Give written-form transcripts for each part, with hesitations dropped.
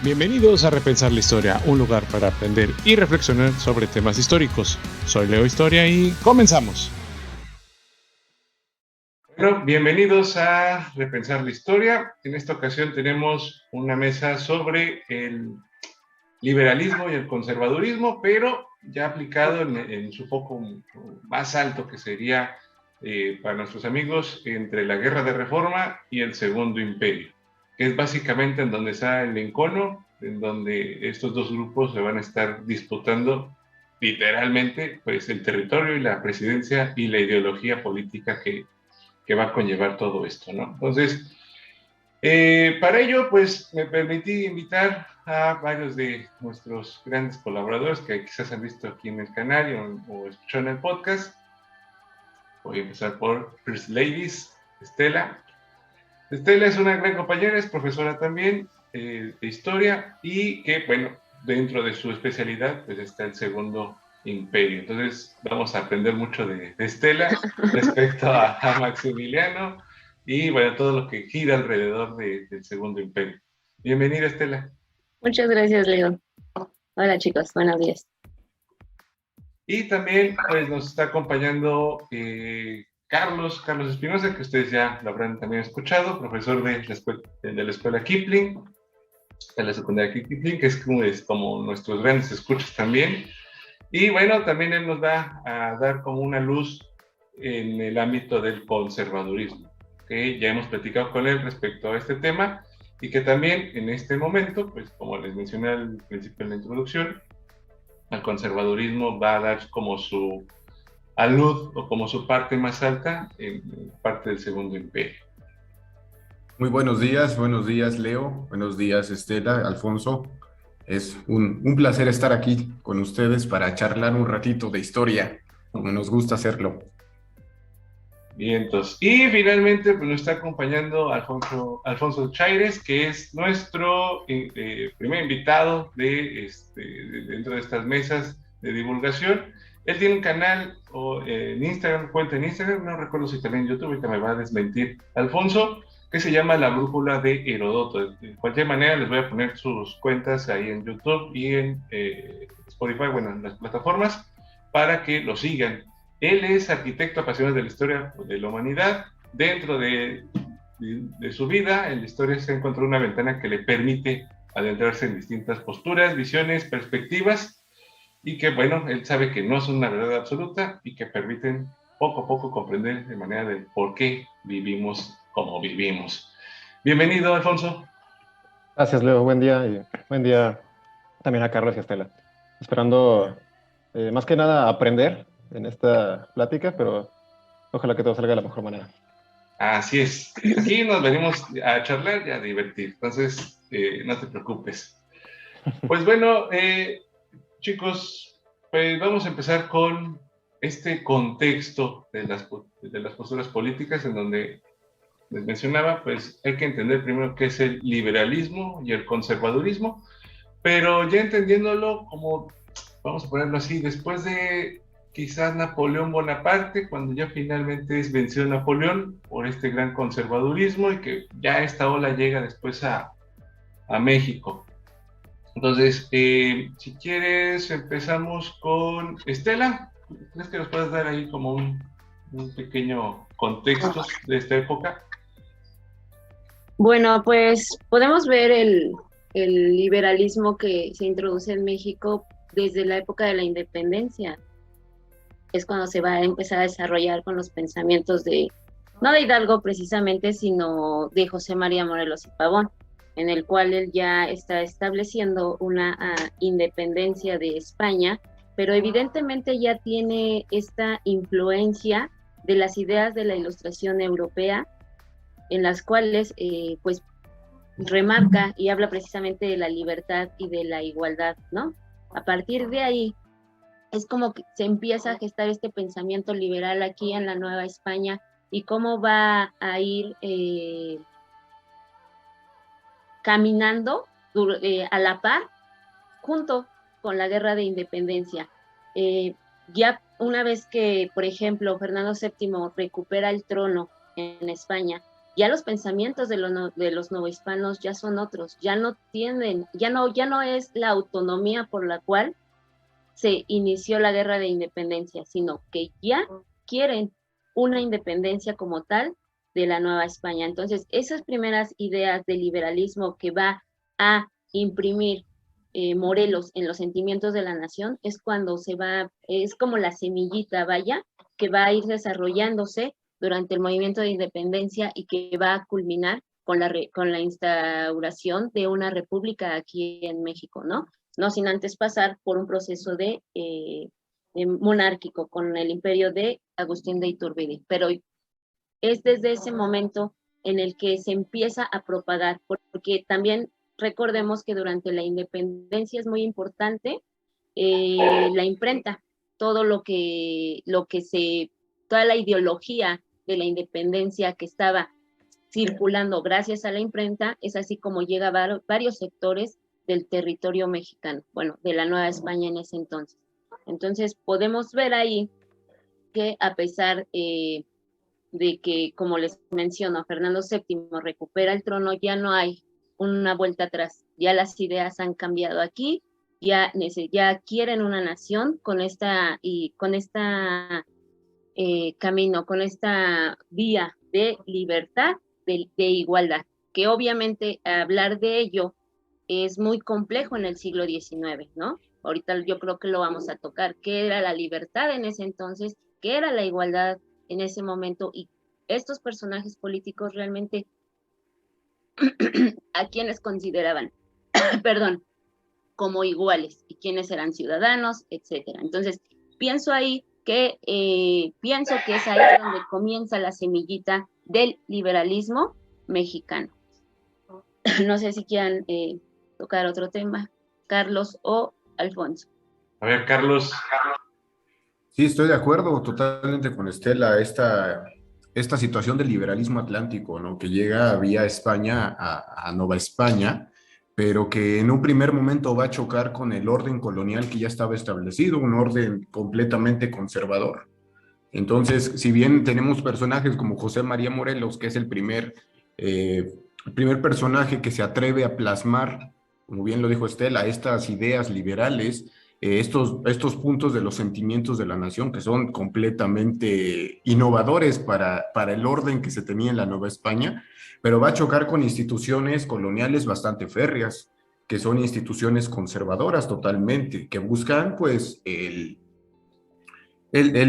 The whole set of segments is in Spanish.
Bienvenidos a Repensar la Historia, un lugar para aprender y reflexionar sobre temas históricos. Soy Leo Historia y comenzamos. Bueno, bienvenidos a Repensar la Historia. En esta ocasión tenemos una mesa sobre el liberalismo y el conservadurismo, pero ya aplicado en su foco más alto, que sería para nuestros amigos entre la Guerra de Reforma y el Segundo Imperio, que es básicamente en donde está el encono, en donde estos dos grupos se van a estar disputando literalmente pues el territorio y la presidencia y la ideología política que va a conllevar todo esto, ¿no? Entonces, para ello, pues me permití invitar a varios de nuestros grandes colaboradores que quizás han visto aquí en el canal o escuchado en el podcast. Voy a empezar por First Ladies, Estela. Estela es una gran compañera, es profesora también de historia y que, bueno, dentro de su especialidad, pues está el Segundo Imperio. Entonces, vamos a aprender mucho de Estela respecto a Maximiliano y, bueno, todo lo que gira alrededor del Segundo Imperio. Bienvenida, Estela. Muchas gracias, Leo. Hola, chicos, buenos días. Y también, pues, nos está acompañando Carlos Espinosa, que ustedes ya lo habrán también escuchado, profesor de la escuela Kipling, de la secundaria Kipling, que es como nuestros grandes escuchas también. Y bueno, también él nos va a dar como una luz en el ámbito del conservadurismo, que ya hemos platicado con él respecto a este tema y que también en este momento, pues como les mencioné al principio de la introducción, el conservadurismo va a dar como su alud o como su parte más alta en parte del Segundo Imperio. Muy buenos días Leo, buenos días Estela, Alfonso. Es un placer estar aquí con ustedes para charlar un ratito de historia, como nos gusta hacerlo. Vientos. Y finalmente pues, nos está acompañando Alfonso Chaires, que es nuestro primer invitado dentro de estas mesas de divulgación. Él tiene un canal en Instagram, cuenta en Instagram, no recuerdo si también en YouTube, ahorita me va a desmentir Alfonso, que se llama La Brújula de Heródoto. De cualquier manera les voy a poner sus cuentas ahí en YouTube y en Spotify, bueno, en las plataformas, para que lo sigan. Él es arquitecto apasionado de la historia de la humanidad. Dentro de su vida, en la historia se encontró una ventana que le permite adentrarse en distintas posturas, visiones, perspectivas, y que, bueno, él sabe que no son una verdad absoluta y que permiten poco a poco comprender de manera de por qué vivimos como vivimos. Bienvenido, Alfonso. Gracias, Leo. Buen día y buen día también a Carlos y a Estela. Esperando más que nada aprender en esta plática, pero ojalá que todo salga de la mejor manera. Así es. Aquí nos venimos a charlar y a divertir, entonces no te preocupes. Pues bueno, chicos, pues vamos a empezar con este contexto de las posturas políticas en donde les mencionaba, pues hay que entender primero qué es el liberalismo y el conservadurismo, pero ya entendiéndolo como, vamos a ponerlo así, después de quizás Napoleón Bonaparte, cuando ya finalmente es vencido Napoleón por este gran conservadurismo y que ya esta ola llega después a México. Entonces, si quieres, empezamos con Estela. ¿Crees que nos puedes dar ahí como un pequeño contexto de esta época? Bueno, pues podemos ver el liberalismo que se introduce en México desde la época de la independencia. Es cuando se va a empezar a desarrollar con los pensamientos no de Hidalgo precisamente, sino de José María Morelos y Pavón, en el cual él ya está estableciendo una independencia de España, pero evidentemente ya tiene esta influencia de las ideas de la Ilustración europea, en las cuales pues remarca y habla precisamente de la libertad y de la igualdad, ¿no? A partir de ahí es como que se empieza a gestar este pensamiento liberal aquí en la Nueva España y cómo va a ir caminando a la par junto con la Guerra de Independencia. Ya una vez que, por ejemplo, Fernando VII recupera el trono en España ya los pensamientos de los novohispanos ya son otros, ya no tienen, ya no es la autonomía por la cual se inició la guerra de independencia, sino que ya quieren una independencia como tal de la Nueva España. Entonces, esas primeras ideas de liberalismo que va a imprimir Morelos en los sentimientos de la nación es cuando es como la semillita, vaya, que va a ir desarrollándose durante el movimiento de independencia y que va a culminar con la instauración de una república aquí en México, ¿no? No sin antes pasar por un proceso de monárquico con el imperio de Agustín de Iturbide. Pero es desde ese momento en el que se empieza a propagar, porque también recordemos que durante la independencia es muy importante la imprenta, todo toda la ideología de la independencia que estaba circulando gracias a la imprenta, es así como llega a varios sectores del territorio mexicano, bueno, de la Nueva España en ese entonces. Entonces podemos ver ahí que a pesar de que, como les menciono, Fernando VII recupera el trono, ya no hay una vuelta atrás, ya las ideas han cambiado aquí, ya quieren una nación con esta camino, con esta vía de libertad, de igualdad, que obviamente hablar de ello es muy complejo en el siglo XIX, ¿no? Ahorita yo creo que lo vamos a tocar, qué era la libertad en ese entonces, qué era la igualdad en ese momento, y estos personajes políticos realmente a quienes consideraban, perdón, como iguales, y quiénes eran ciudadanos, etcétera. Entonces, pienso que es ahí donde comienza la semillita del liberalismo mexicano. No sé si quieran tocar otro tema, Carlos o Alfonso. A ver, Carlos. Sí, estoy de acuerdo totalmente con Estela, esta situación del liberalismo atlántico, ¿no? Que llega vía España a Nueva España, pero que en un primer momento va a chocar con el orden colonial que ya estaba establecido, un orden completamente conservador. Entonces, si bien tenemos personajes como José María Morelos, que es el primer personaje que se atreve a plasmar, como bien lo dijo Estela, estas ideas liberales, estos puntos de los sentimientos de la nación que son completamente innovadores para el orden que se tenía en la Nueva España, pero va a chocar con instituciones coloniales bastante férreas, que son instituciones conservadoras totalmente, que buscan pues el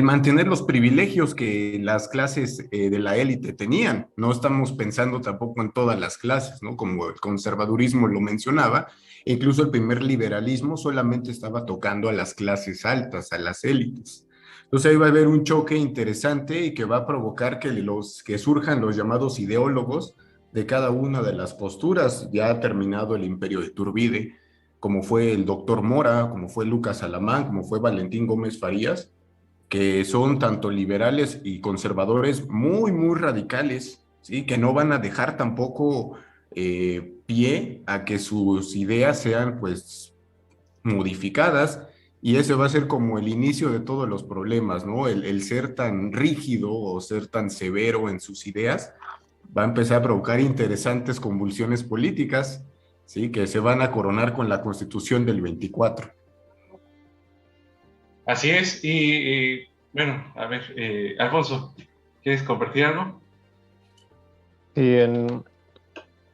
mantener los privilegios que las clases de la élite tenían. No estamos pensando tampoco en todas las clases, ¿no? Como el conservadurismo lo mencionaba, incluso el primer liberalismo solamente estaba tocando a las clases altas, a las élites. Entonces ahí va a haber un choque interesante y que va a provocar que surjan los llamados ideólogos de cada una de las posturas. Ya ha terminado el imperio de Iturbide, como fue el doctor Mora, como fue Lucas Alamán, como fue Valentín Gómez Farías, que son tanto liberales y conservadores muy, muy radicales, ¿sí? Que no van a dejar tampoco pie a que sus ideas sean pues modificadas, y ese va a ser como el inicio de todos los problemas, ¿no? El ser tan rígido o ser tan severo en sus ideas va a empezar a provocar interesantes convulsiones políticas, ¿sí? Que se van a coronar con la Constitución del 24. Así es, y bueno, a ver, Alfonso, ¿quieres compartir algo? Sí,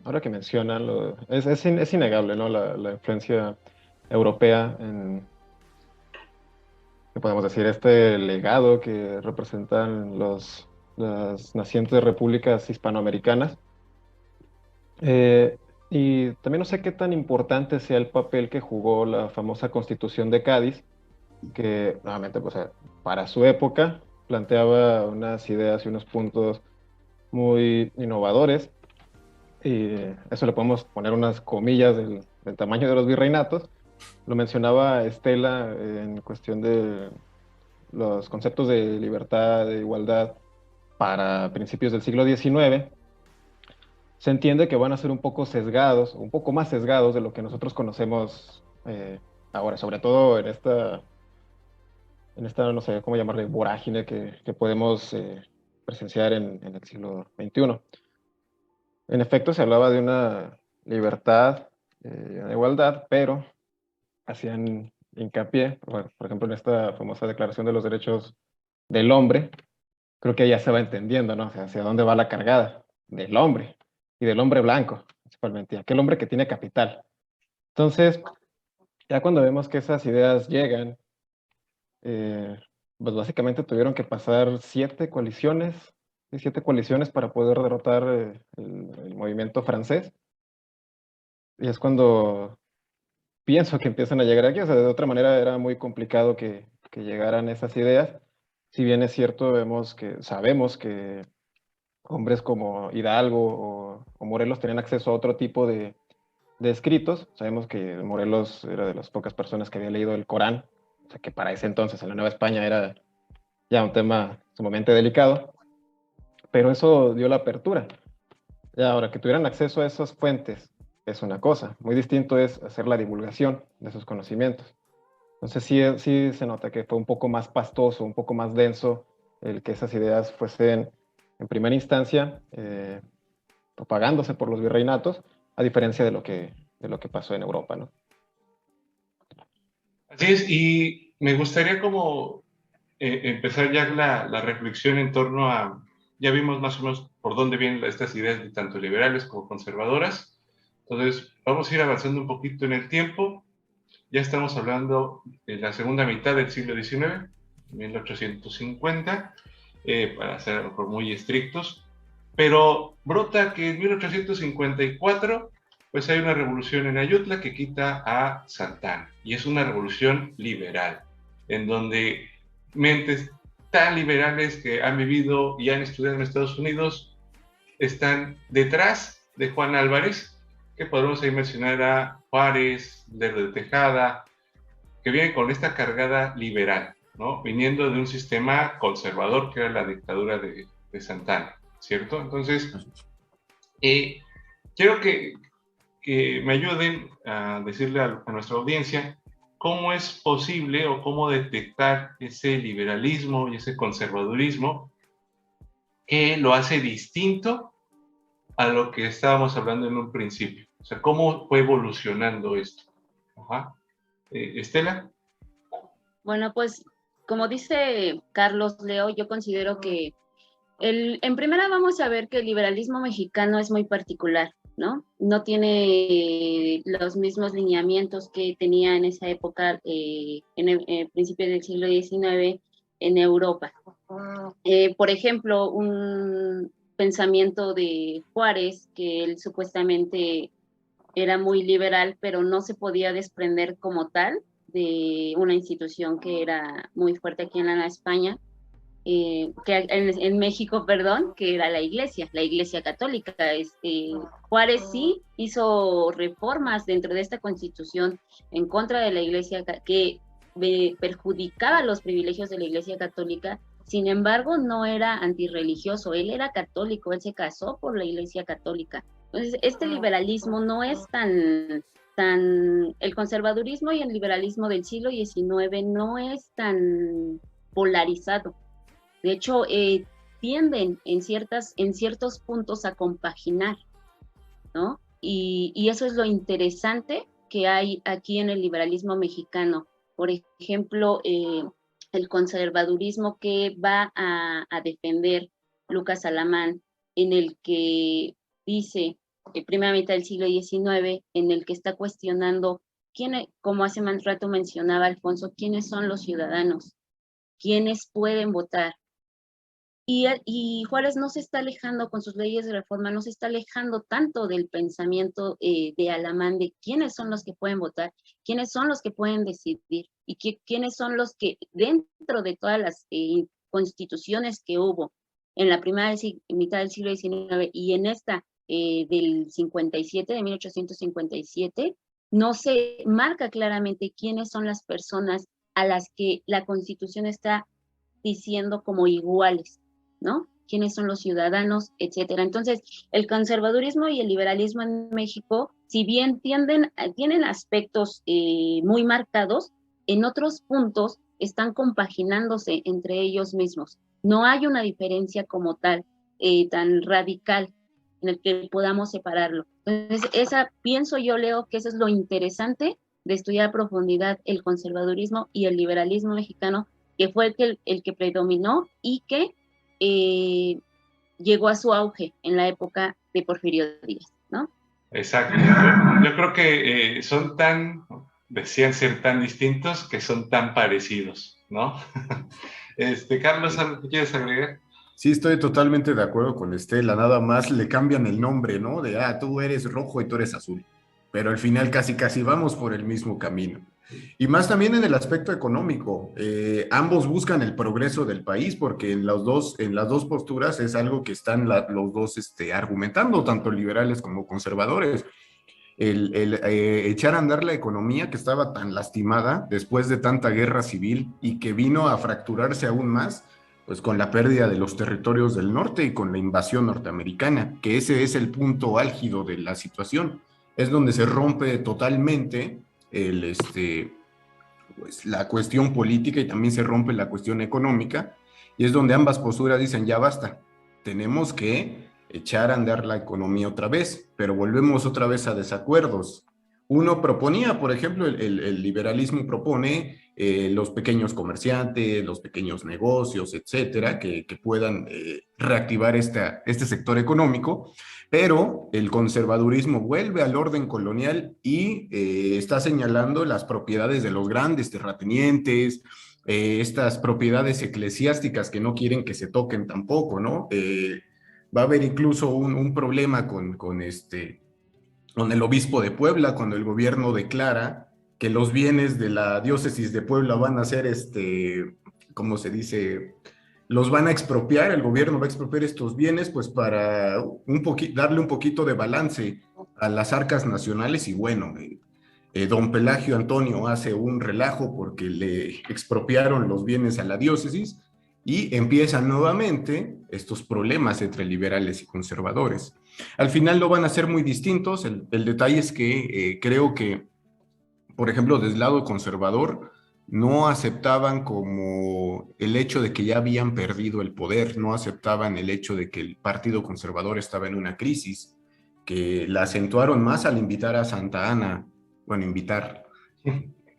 ahora que mencionan, es innegable, ¿no? La influencia europea ¿qué podemos decir? Este legado que representan las nacientes repúblicas hispanoamericanas. Y también no sé qué tan importante sea el papel que jugó la famosa Constitución de Cádiz, que nuevamente, pues, para su época planteaba unas ideas y unos puntos muy innovadores, y eso le podemos poner unas comillas del tamaño de los virreinatos. Lo mencionaba Estela en cuestión de los conceptos de libertad, de igualdad para principios del siglo XIX. Se entiende que van a ser un poco sesgados, un poco más sesgados de lo que nosotros conocemos ahora, sobre todo en esta, no sé cómo llamarle, vorágine que podemos presenciar en el siglo XXI. En efecto, se hablaba de una libertad, una igualdad, pero hacían hincapié, por ejemplo, en esta famosa Declaración de los Derechos del Hombre, creo que ya se va entendiendo, ¿no? O sea, hacia dónde va la cargada del hombre y del hombre blanco, principalmente, aquel hombre que tiene capital. Entonces, ya cuando vemos que esas ideas llegan, pues básicamente tuvieron que pasar 7 coaliciones, ¿sí? 7 coaliciones para poder derrotar el movimiento francés. Y es cuando pienso que empiezan a llegar aquí. O sea, de otra manera era muy complicado que llegaran esas ideas. Si bien es cierto, sabemos que hombres como Hidalgo o Morelos tenían acceso a otro tipo de escritos. Sabemos que Morelos era de las pocas personas que había leído el Corán, o sea que para ese entonces en la Nueva España era ya un tema sumamente delicado, pero eso dio la apertura. Ya ahora que tuvieran acceso a esas fuentes es una cosa, muy distinto es hacer la divulgación de esos conocimientos. Entonces sí se nota que fue un poco más pastoso, un poco más denso el que esas ideas fuesen en primera instancia propagándose por los virreinatos, a diferencia de lo que pasó en Europa, ¿no? Así es, y me gustaría como empezar ya la reflexión en torno a, ya vimos más o menos por dónde vienen estas ideas de tanto liberales como conservadoras. Entonces, vamos a ir avanzando un poquito en el tiempo. Ya estamos hablando de la segunda mitad del siglo XIX, 1850, para ser muy estrictos. Pero brota que en 1854 pues hay una revolución en Ayutla que quita a Santana, y es una revolución liberal, en donde mentes tan liberales que han vivido y han estudiado en Estados Unidos están detrás de Juan Álvarez, que podemos ahí mencionar a Juárez, Lerdo de Tejada, que vienen con esta cargada liberal, ¿no? Viniendo de un sistema conservador que era la dictadura de Santana, ¿cierto? Entonces, quiero que me ayuden a decirle a nuestra audiencia cómo es posible o cómo detectar ese liberalismo y ese conservadurismo que lo hace distinto a lo que estábamos hablando en un principio. O sea, cómo fue evolucionando esto. Ajá. Estela. Bueno, pues como dice Carlos Leo, yo considero que en primera vamos a ver que el liberalismo mexicano es muy particular, ¿no? No tiene los mismos lineamientos que tenía en esa época, en el principio del siglo XIX, en Europa. Por ejemplo, un pensamiento de Juárez, que él supuestamente era muy liberal, pero no se podía desprender como tal de una institución que era muy fuerte aquí en la España, que en México, perdón, que era la Iglesia Católica. Juárez sí hizo reformas dentro de esta constitución en contra de la Iglesia, que perjudicaba los privilegios de la Iglesia Católica. Sin embargo, no era antirreligioso, él era católico, él se casó por la Iglesia Católica. Entonces, este liberalismo no es el conservadurismo y el liberalismo del siglo XIX no es tan polarizado. De hecho, tienden en ciertos puntos a compaginar, ¿no? Y eso es lo interesante que hay aquí en el liberalismo mexicano. Por ejemplo, el conservadurismo que va a defender Lucas Alamán, en el que dice, primera mitad del siglo XIX, en el que está cuestionando, como hace más rato mencionaba Alfonso, quiénes son los ciudadanos, quiénes pueden votar. Y Juárez no se está alejando con sus leyes de reforma, no se está alejando tanto del pensamiento de Alamán, de quiénes son los que pueden votar, quiénes son los que pueden decidir, y quiénes son los que dentro de todas las constituciones que hubo en la primera mitad del siglo XIX y en esta del 57, de 1857, no se marca claramente quiénes son las personas a las que la Constitución está diciendo como iguales, ¿no? ¿Quiénes son los ciudadanos, etcétera? Entonces, el conservadurismo y el liberalismo en México, si bien tienen aspectos muy marcados, en otros puntos están compaginándose entre ellos mismos. No hay una diferencia como tal, tan radical. en el que podamos separarlo. Entonces, pienso yo, Leo, que eso es lo interesante de estudiar a profundidad el conservadurismo y el liberalismo mexicano, que fue el que predominó y que llegó a su auge en la época de Porfirio Díaz, ¿no? Exacto. Yo creo que decían ser tan distintos que son tan parecidos, ¿no? Carlos, ¿algo que quieres agregar? Sí, estoy totalmente de acuerdo con Estela, nada más le cambian el nombre, ¿no? Tú eres rojo y tú eres azul, pero al final casi casi vamos por el mismo camino. Y más también en el aspecto económico, ambos buscan el progreso del país porque en las dos posturas es algo que están los dos argumentando, tanto liberales como conservadores. Echar a andar la economía que estaba tan lastimada después de tanta guerra civil y que vino a fracturarse aún más, pues con la pérdida de los territorios del norte y con la invasión norteamericana, que ese es el punto álgido de la situación. Es donde se rompe totalmente pues, la cuestión política y también se rompe la cuestión económica, y es donde ambas posturas dicen, ya basta, tenemos que echar a andar la economía otra vez, pero volvemos otra vez a desacuerdos. Uno proponía, por ejemplo, el liberalismo propone los pequeños comerciantes, los pequeños negocios, etcétera, que puedan reactivar este sector económico, pero el conservadurismo vuelve al orden colonial y está señalando las propiedades de los grandes terratenientes, estas propiedades eclesiásticas que no quieren que se toquen tampoco, ¿no? Va a haber incluso un problema con el obispo de Puebla, cuando el gobierno declara que los bienes de la diócesis de Puebla van a ser, ¿cómo se dice? Los van a expropiar, el gobierno va a expropiar estos bienes, pues para darle un poquito de balance a las arcas nacionales. Y bueno, don Pelagio Antonio hace un relajo porque le expropiaron los bienes a la diócesis y empiezan nuevamente estos problemas entre liberales y conservadores. Al final no van a ser muy distintos. El detalle es que creo que, por ejemplo, desde el lado conservador, no aceptaban como el hecho de que ya habían perdido el poder, no aceptaban el hecho de que el Partido Conservador estaba en una crisis, que la acentuaron más al invitar a Santa Ana, bueno, invitar,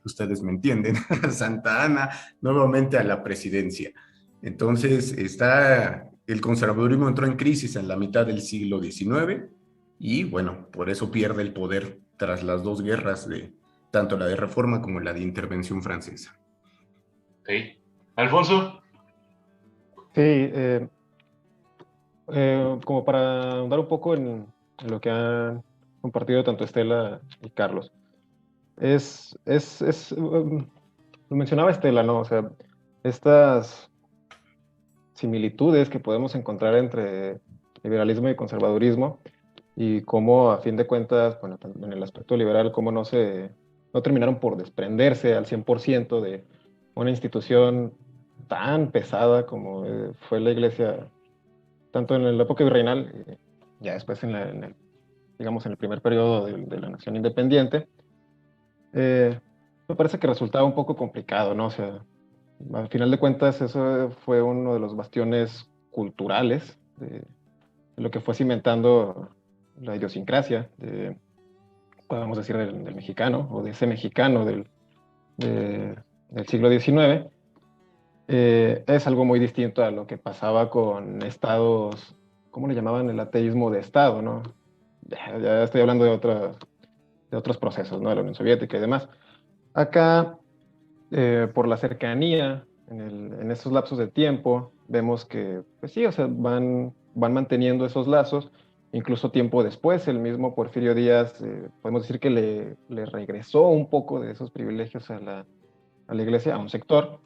ustedes me entienden, a Santa Ana nuevamente a la presidencia. Entonces, el conservadurismo entró en crisis en la mitad del siglo XIX y, bueno, por eso pierde el poder tras las dos guerras, tanto la de Reforma como la de Intervención Francesa. Ok. Alfonso. Sí, como para ahondar un poco en lo que han compartido tanto Estela y Carlos. Lo mencionaba Estela, ¿no? O sea, estas similitudes que podemos encontrar entre liberalismo y conservadurismo y cómo, a fin de cuentas, bueno, en el aspecto liberal, cómo no terminaron por desprenderse al 100% de una institución tan pesada como fue la Iglesia, tanto en la época virreinal, ya después digamos, en el primer periodo de la nación independiente. Me parece que resultaba un poco complicado, ¿no? O sea, al final de cuentas, eso fue uno de los bastiones culturales de lo que fue cimentando la idiosincrasia, podemos decir, del mexicano, o de ese mexicano del siglo XIX. Es algo muy distinto a lo que pasaba con estados, ¿cómo le llamaban? El ateísmo de Estado, ¿no? Ya estoy hablando de otros procesos, ¿no? De la Unión Soviética y demás. Acá, por la cercanía en esos lapsos de tiempo, vemos que, pues sí, o sea, van manteniendo esos lazos. Incluso tiempo después, el mismo Porfirio Díaz, podemos decir que le regresó un poco de esos privilegios a la iglesia, a un sector,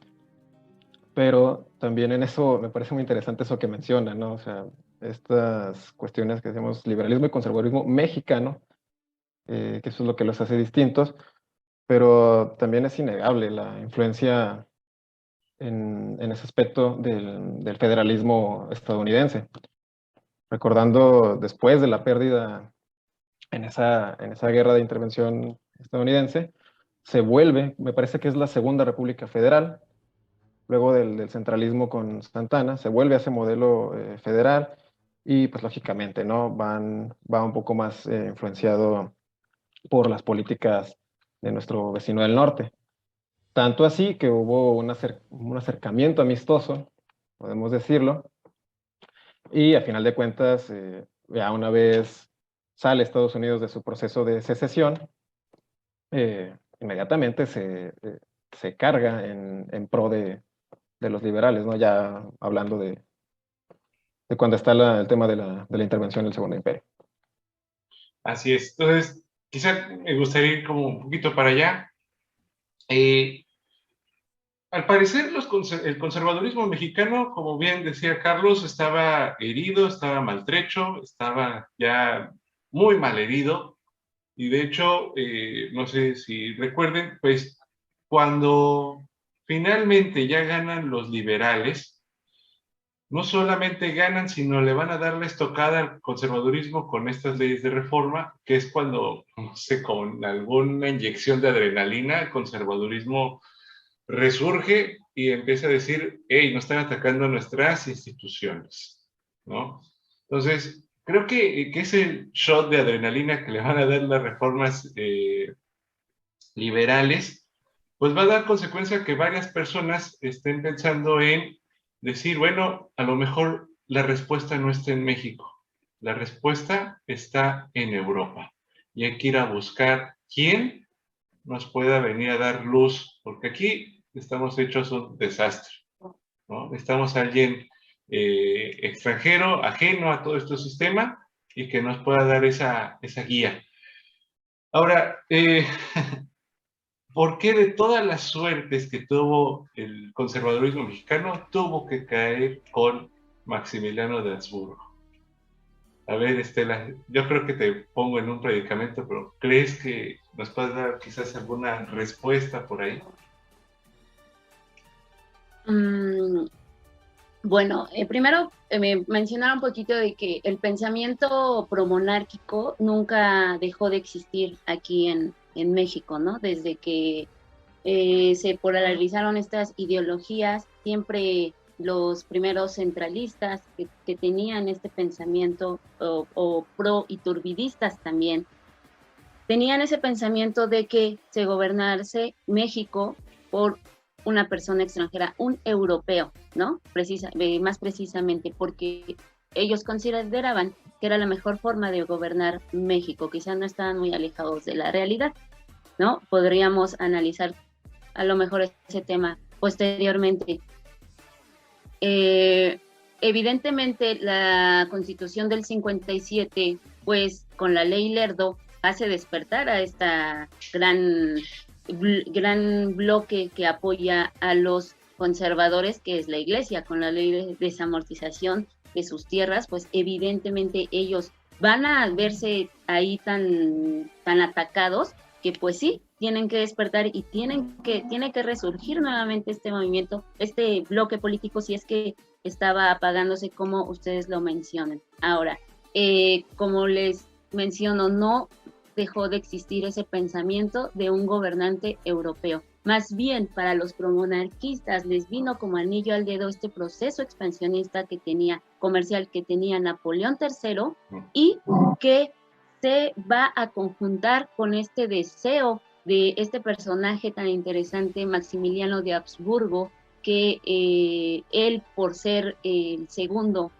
pero también en eso me parece muy interesante eso que menciona, ¿no? O sea, estas cuestiones que decimos liberalismo y conservadurismo mexicano, que eso es lo que los hace distintos, pero también es innegable la influencia en ese aspecto del federalismo estadounidense. Recordando después de la pérdida en esa guerra de intervención estadounidense, se vuelve, me parece que es la Segunda República Federal, luego del centralismo con Santana, se vuelve a ese modelo federal y pues lógicamente, ¿no? Va un poco más influenciado por las políticas de nuestro vecino del norte. Tanto así que hubo un acercamiento amistoso, podemos decirlo, y a final de cuentas, ya una vez sale Estados Unidos de su proceso de secesión, inmediatamente se carga en pro de los liberales, ¿no? Ya hablando de cuando está el tema de la intervención del Segundo Imperio. Así es. Entonces, quizá me gustaría ir como un poquito para allá. Al parecer, el conservadurismo mexicano, como bien decía Carlos, estaba herido, estaba maltrecho, estaba ya muy mal herido. Y de hecho, no sé si recuerden, pues cuando finalmente ya ganan los liberales, no solamente ganan, sino le van a dar la estocada al conservadurismo con estas leyes de reforma, que es cuando, no sé, con alguna inyección de adrenalina, el conservadurismo resurge y empieza a decir, hey, nos están atacando nuestras instituciones, ¿no? Entonces, creo que ese shot de adrenalina que le van a dar las reformas liberales, pues va a dar consecuencia que varias personas estén pensando en decir, bueno, a lo mejor la respuesta no está en México, la respuesta está en Europa. Y hay que ir a buscar quién nos pueda venir a dar luz, porque aquí estamos hechos un desastre, ¿no? Necesitamos a alguien extranjero, ajeno a todo este sistema, y que nos pueda dar esa guía. Ahora, ¿por qué de todas las suertes que tuvo el conservadurismo mexicano tuvo que caer con Maximiliano de Habsburgo? A ver, Estela, yo creo que te pongo en un predicamento, pero ¿crees que nos puedes dar quizás alguna respuesta por ahí? Bueno, primero me mencionaron un poquito de que el pensamiento promonárquico nunca dejó de existir aquí en México, ¿no? Desde que se polarizaron estas ideologías, siempre los primeros centralistas que tenían este pensamiento o pro-iturbidistas también, tenían ese pensamiento de que se gobernase México por una persona extranjera, un europeo, ¿no? Más precisamente porque ellos consideraban que era la mejor forma de gobernar México, quizás no estaban muy alejados de la realidad, ¿no? Podríamos analizar a lo mejor ese tema posteriormente. Evidentemente la Constitución del 57, pues con la ley Lerdo, hace despertar a esta gran bloque que apoya a los conservadores, que es la Iglesia, con la ley de desamortización de sus tierras, pues evidentemente ellos van a verse ahí tan atacados que pues sí, tienen que despertar y tiene que resurgir nuevamente este movimiento, este bloque político, si es que estaba apagándose como ustedes lo mencionan. Ahora, como les menciono, no dejó de existir ese pensamiento de un gobernante europeo. Más bien, para los promonarquistas les vino como anillo al dedo este proceso expansionista comercial que tenía Napoleón III y que se va a conjuntar con este deseo de este personaje tan interesante, Maximiliano de Habsburgo, que él, por ser el segundo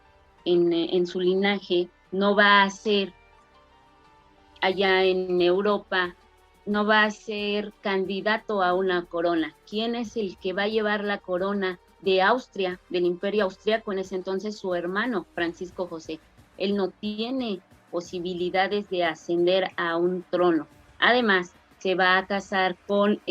en su linaje, no va a ser allá en Europa, no va a ser candidato a una corona. ¿Quién es el que va a llevar la corona de Austria, del Imperio Austriaco? En ese entonces su hermano, Francisco José. Él no tiene posibilidades de ascender a un trono. Además, se va a casar con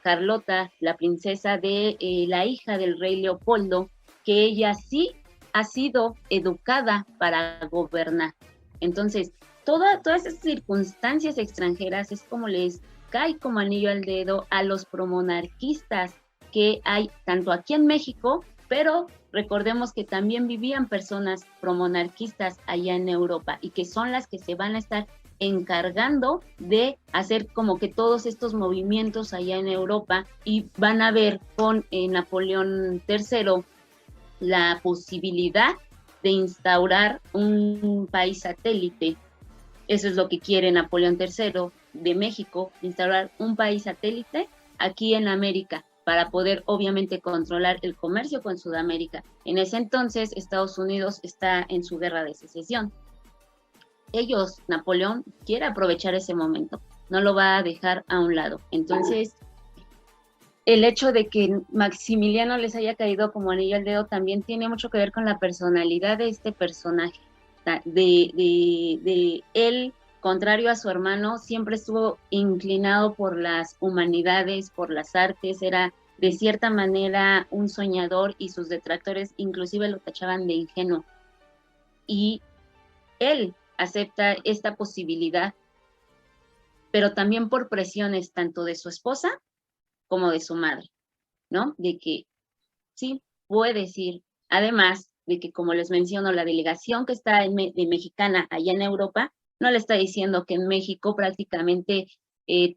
Carlota, la princesa de la hija del rey Leopoldo, que ella sí ha sido educada para gobernar. Entonces, todas esas circunstancias extranjeras es como les cae como anillo al dedo a los promonarquistas que hay tanto aquí en México, pero recordemos que también vivían personas promonarquistas allá en Europa y que son las que se van a estar encargando de hacer como que todos estos movimientos allá en Europa, y van a ver con Napoleón III la posibilidad de instaurar un país satélite. Eso es lo que quiere Napoleón III de México, instaurar un país satélite aquí en América, para poder obviamente controlar el comercio con Sudamérica. En ese entonces Estados Unidos está en su guerra de secesión. Napoleón quiere aprovechar ese momento, no lo va a dejar a un lado. Entonces, el hecho de que Maximiliano les haya caído como anillo al dedo también tiene mucho que ver con la personalidad de este personaje. De él, contrario a su hermano, siempre estuvo inclinado por las humanidades, por las artes, era de cierta manera un soñador, y sus detractores inclusive lo tachaban de ingenuo. Y él acepta esta posibilidad, pero también por presiones tanto de su esposa como de su madre, ¿no? De que sí, puedes ir. Además de que, como les menciono, la delegación que está de mexicana allá en Europa no le está diciendo que en México prácticamente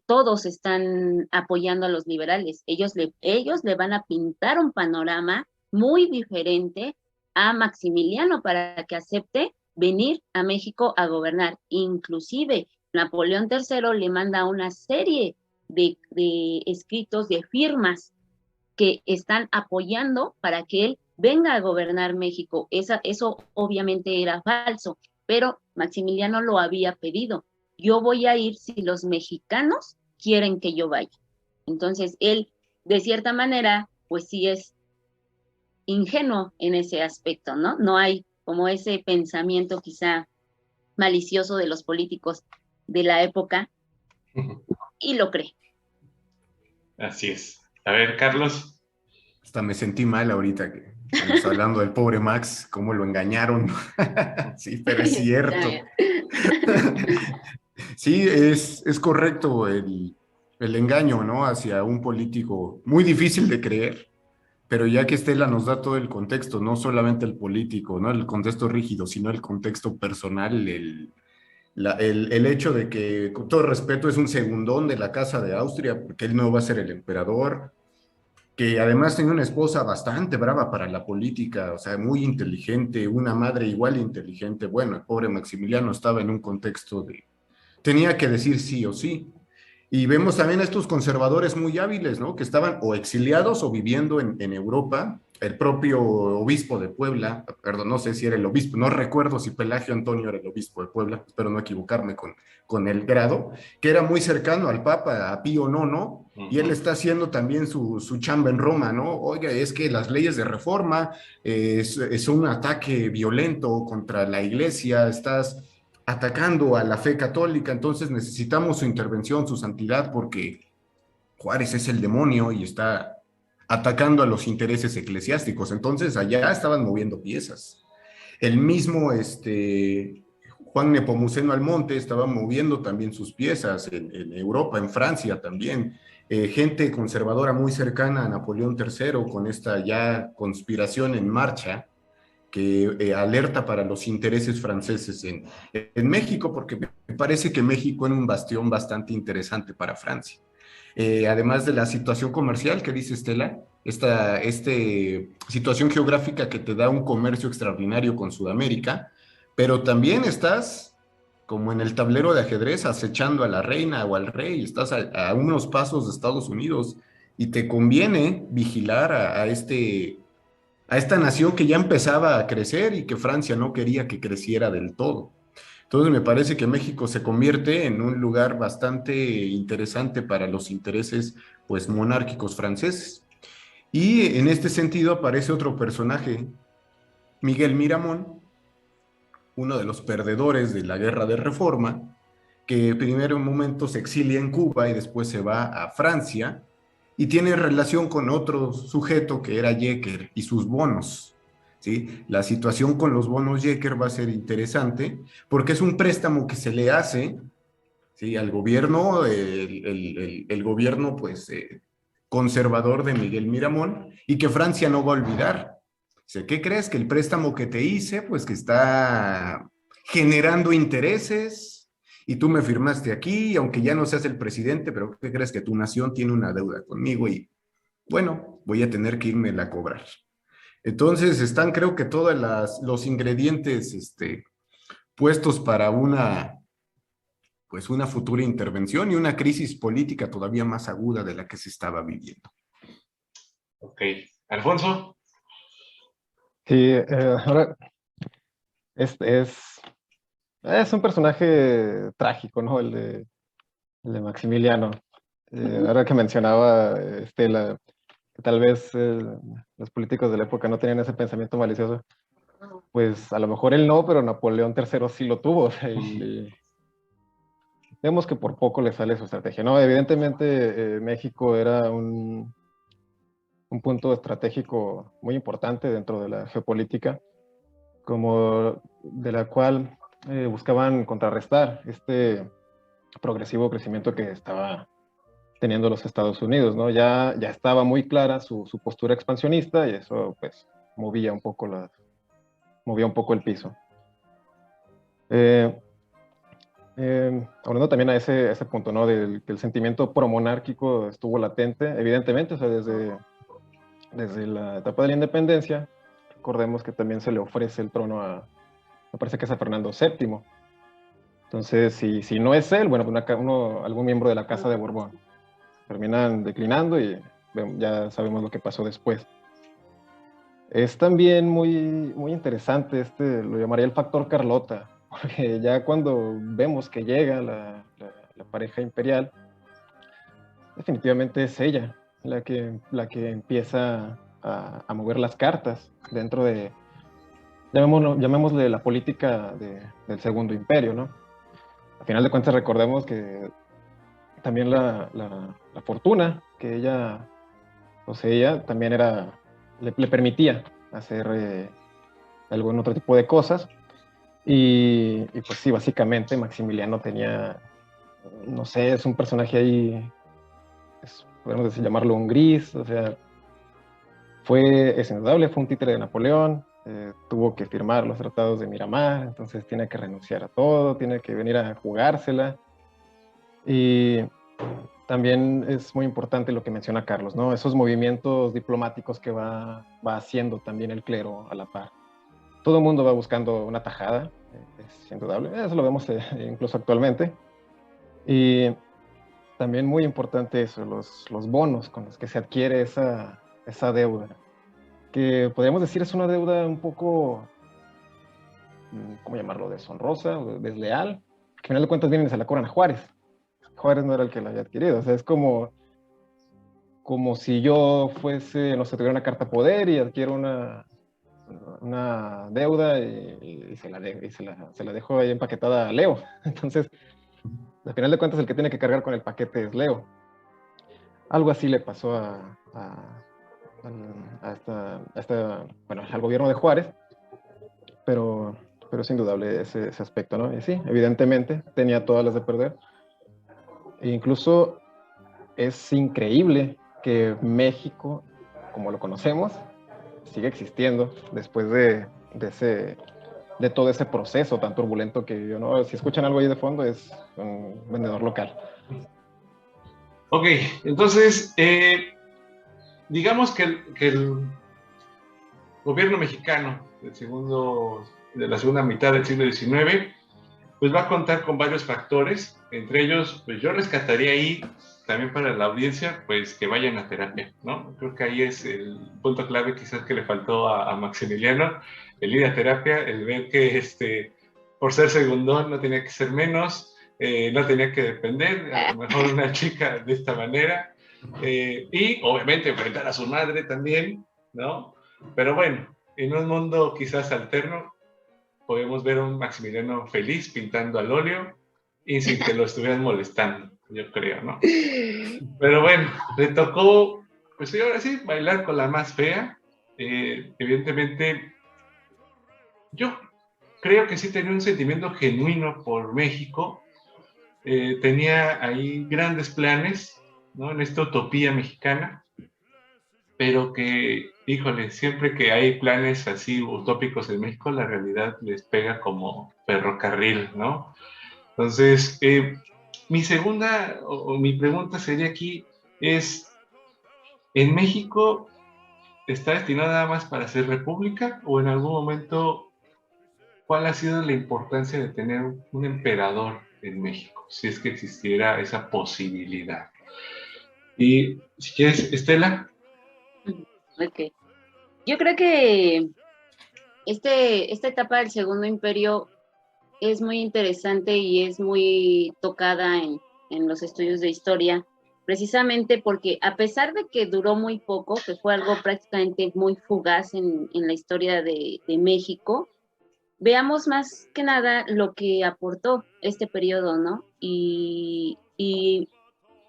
todos están apoyando a los liberales. Ellos le van a pintar un panorama muy diferente a Maximiliano para que acepte venir a México a gobernar. Inclusive Napoleón III le manda una serie de escritos, de firmas que están apoyando para que él venga a gobernar México. Eso obviamente era falso, pero Maximiliano lo había pedido. Yo voy a ir si los mexicanos quieren que yo vaya. Entonces él, de cierta manera, pues sí es ingenuo en ese aspecto, ¿no? No hay como ese pensamiento quizá malicioso de los políticos de la época, y lo cree. Así es. A ver, Carlos. Hasta me sentí mal ahorita que estamos hablando del pobre Max, cómo lo engañaron. Sí, pero es cierto. Sí, es correcto el engaño, ¿no? Hacia un político muy difícil de creer, pero ya que Estela nos da todo el contexto, no solamente el político, ¿no? El contexto rígido, sino el contexto personal, el hecho de que, con todo respeto, es un segundón de la Casa de Austria, porque él no va a ser el emperador, que además tenía una esposa bastante brava para la política, o sea, muy inteligente, una madre igual inteligente. Bueno, el pobre Maximiliano estaba en un contexto de, tenía que decir sí o sí. Y vemos también a estos conservadores muy hábiles, ¿no? Que estaban o exiliados o viviendo en Europa. El propio obispo de Puebla, perdón, no sé si era el obispo, no recuerdo si Pelagio Antonio era el obispo de Puebla, espero no equivocarme con el grado, que era muy cercano al Papa, a Pío IX, y él está haciendo también su chamba en Roma, ¿no? Oiga, es que las leyes de reforma es un ataque violento contra la iglesia, estás atacando a la fe católica, entonces necesitamos su intervención, su santidad, porque Juárez es el demonio y está atacando a los intereses eclesiásticos. Entonces allá estaban moviendo piezas. El mismo Juan Nepomuceno Almonte estaba moviendo también sus piezas en Europa, en Francia también. Gente conservadora muy cercana a Napoleón III con esta ya conspiración en marcha, que alerta para los intereses franceses en México, porque me parece que México es un bastión bastante interesante para Francia. Además de la situación comercial que dice Estela, esta situación geográfica que te da un comercio extraordinario con Sudamérica, pero también estás, como en el tablero de ajedrez, acechando a la reina o al rey, estás a unos pasos de Estados Unidos y te conviene vigilar a esta nación que ya empezaba a crecer y que Francia no quería que creciera del todo. Entonces me parece que México se convierte en un lugar bastante interesante para los intereses, pues, monárquicos franceses. Y en este sentido aparece otro personaje, Miguel Miramón, uno de los perdedores de la Guerra de Reforma, que primero en un momento se exilia en Cuba y después se va a Francia, y tiene relación con otro sujeto que era Jecker y sus bonos, ¿sí? La situación con los bonos Jecker va a ser interesante porque es un préstamo que se le hace, ¿sí?, al gobierno, el gobierno pues conservador de Miguel Miramón, y que Francia no va a olvidar. ¿Qué crees? Que el préstamo que te hice, pues que está generando intereses, y tú me firmaste aquí, aunque ya no seas el presidente, pero ¿qué crees? Que tu nación tiene una deuda conmigo y, bueno, voy a tener que irme a cobrar. Entonces están, creo que todos los ingredientes puestos para pues una futura intervención y una crisis política todavía más aguda de la que se estaba viviendo. Ok. Alfonso. Sí, ahora es un personaje trágico, ¿no? El de Maximiliano. Ahora que mencionaba Estela, que tal vez los políticos de la época no tenían ese pensamiento malicioso, pues a lo mejor él no, pero Napoleón III sí lo tuvo. O sea, vemos que por poco le sale su estrategia, ¿no? Evidentemente México era un punto estratégico muy importante dentro de la geopolítica, como de la cual buscaban contrarrestar este progresivo crecimiento que estaba teniendo los Estados Unidos, ¿no? Ya estaba muy clara su postura expansionista y eso pues movía un poco el piso. Hablando también a ese punto, ¿no? Que el sentimiento promonárquico estuvo latente, evidentemente, o sea, desde la etapa de la independencia. Recordemos que también se le ofrece el trono me parece que es a Fernando VII. Entonces, si no es él, bueno, algún miembro de la Casa de Borbón. Terminan declinando y ya sabemos lo que pasó después. Es también muy interesante, lo llamaría el factor Carlota, porque ya cuando vemos que llega la pareja imperial, definitivamente es ella la que empieza a mover las cartas dentro de, llamémosle la política del Segundo Imperio, ¿no? A final de cuentas recordemos que también la fortuna que ella poseía también le permitía hacer algún otro tipo de cosas. Y pues sí, básicamente Maximiliano tenía, no sé, es un personaje ahí, podemos decir, llamarlo un gris, o sea, es indudable, fue un títere de Napoleón, tuvo que firmar los tratados de Miramar, entonces tiene que renunciar a todo, tiene que venir a jugársela. Y también es muy importante lo que menciona Carlos, ¿no? Esos movimientos diplomáticos que va haciendo también el clero a la par. Todo el mundo va buscando una tajada, es indudable, eso lo vemos incluso actualmente. Y también muy importante eso, los bonos con los que se adquiere esa deuda, que podríamos decir es una deuda un poco, ¿cómo llamarlo?, deshonrosa o desleal. Al final de cuentas vienen y se la cobran a Juárez. Juárez no era el que la había adquirido, o sea, es como si yo fuese, no sé, tuviera una carta poder y adquiero una deuda y se la dejo ahí empaquetada a Leo. Entonces, al final de cuentas, el que tiene que cargar con el paquete es Leo. Algo así le pasó al gobierno de Juárez, pero es indudable ese aspecto, ¿no? Y sí, evidentemente, tenía todas las de perder. E incluso es increíble que México, como lo conocemos, sigue existiendo después de todo ese proceso tan turbulento que vivió, ¿no? Si escuchan algo ahí de fondo, es un vendedor local. Ok, entonces, digamos que el gobierno mexicano de la segunda mitad del siglo XIX, pues va a contar con varios factores, entre ellos, pues yo rescataría ahí, también para la audiencia, pues que vayan a terapia, ¿no? Creo que ahí es el punto clave quizás que le faltó a Maximiliano, el ir a terapia, el ver que por ser segundón no tenía que ser menos, no tenía que depender, a lo mejor una chica de esta manera, y obviamente enfrentar a su madre también, ¿no? Pero bueno, en un mundo quizás alterno, podemos ver a un Maximiliano feliz pintando al óleo y sin que lo estuvieran molestando, yo creo, ¿no? Pero bueno, le tocó, pues sí, ahora sí, bailar con la más fea. Evidentemente, yo creo que sí tenía un sentimiento genuino por México. Tenía ahí grandes planes, ¿no? En esta utopía mexicana, pero que, híjole, siempre que hay planes así utópicos en México, la realidad les pega como ferrocarril, ¿no? Entonces, mi segunda o mi pregunta sería aquí es, en México, está destinado nada más para ser república o en algún momento cuál ha sido la importancia de tener un emperador en México, si es que existiera esa posibilidad? Y si quieres, Estela. Ok. Yo creo que esta etapa del Segundo Imperio es muy interesante y es muy tocada en los estudios de historia, precisamente porque a pesar de que duró muy poco, que fue algo prácticamente muy fugaz en la historia de México, veamos más que nada lo que aportó este periodo, ¿no? Y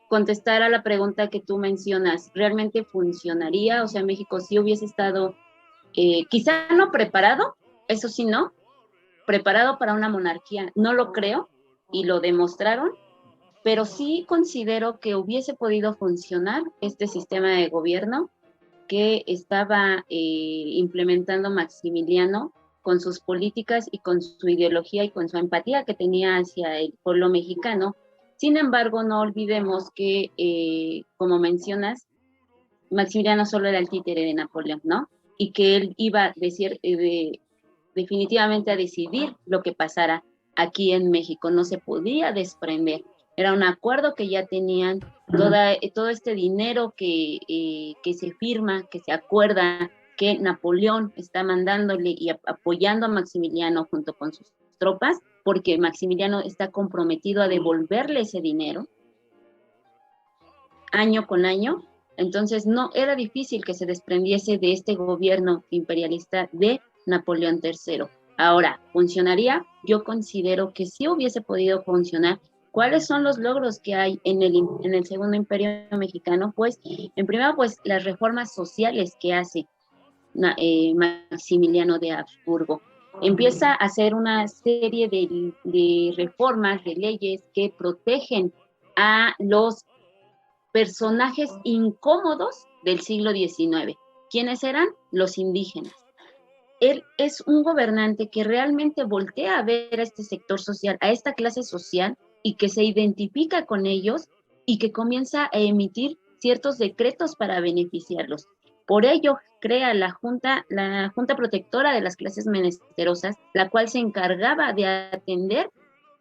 contestar a la pregunta que tú mencionas, ¿realmente funcionaría? O sea, México sí hubiese estado, quizá no preparado, eso sí, no, preparado para una monarquía, no lo creo, y lo demostraron, pero sí considero que hubiese podido funcionar este sistema de gobierno que estaba implementando Maximiliano con sus políticas y con su ideología y con su empatía que tenía hacia el pueblo mexicano. Sin embargo, no olvidemos que, como mencionas, Maximiliano solo era el títere de Napoleón, ¿no? Y que él iba a decir, definitivamente a decidir lo que pasara aquí en México, no se podía desprender. Era un acuerdo que ya tenían, todo este dinero que se firma, que se acuerda, que Napoleón está mandándole y apoyando a Maximiliano junto con sus tropas, porque Maximiliano está comprometido a devolverle ese dinero año con año. Entonces no era difícil que se desprendiese de este gobierno imperialista de Napoleón III. Ahora, ¿funcionaría? Yo considero que sí hubiese podido funcionar. ¿Cuáles son los logros que hay en el Segundo Imperio Mexicano? Pues, en primero, pues las reformas sociales que hace Maximiliano de Habsburgo. Empieza a hacer una serie de reformas, de leyes que protegen a los personajes incómodos del siglo XIX. ¿Quiénes eran? Los indígenas. Él es un gobernante que realmente voltea a ver a este sector social, a esta clase social, y que se identifica con ellos y que comienza a emitir ciertos decretos para beneficiarlos. Por ello, crea la Junta Protectora de las Clases Menesterosas, la cual se encargaba de atender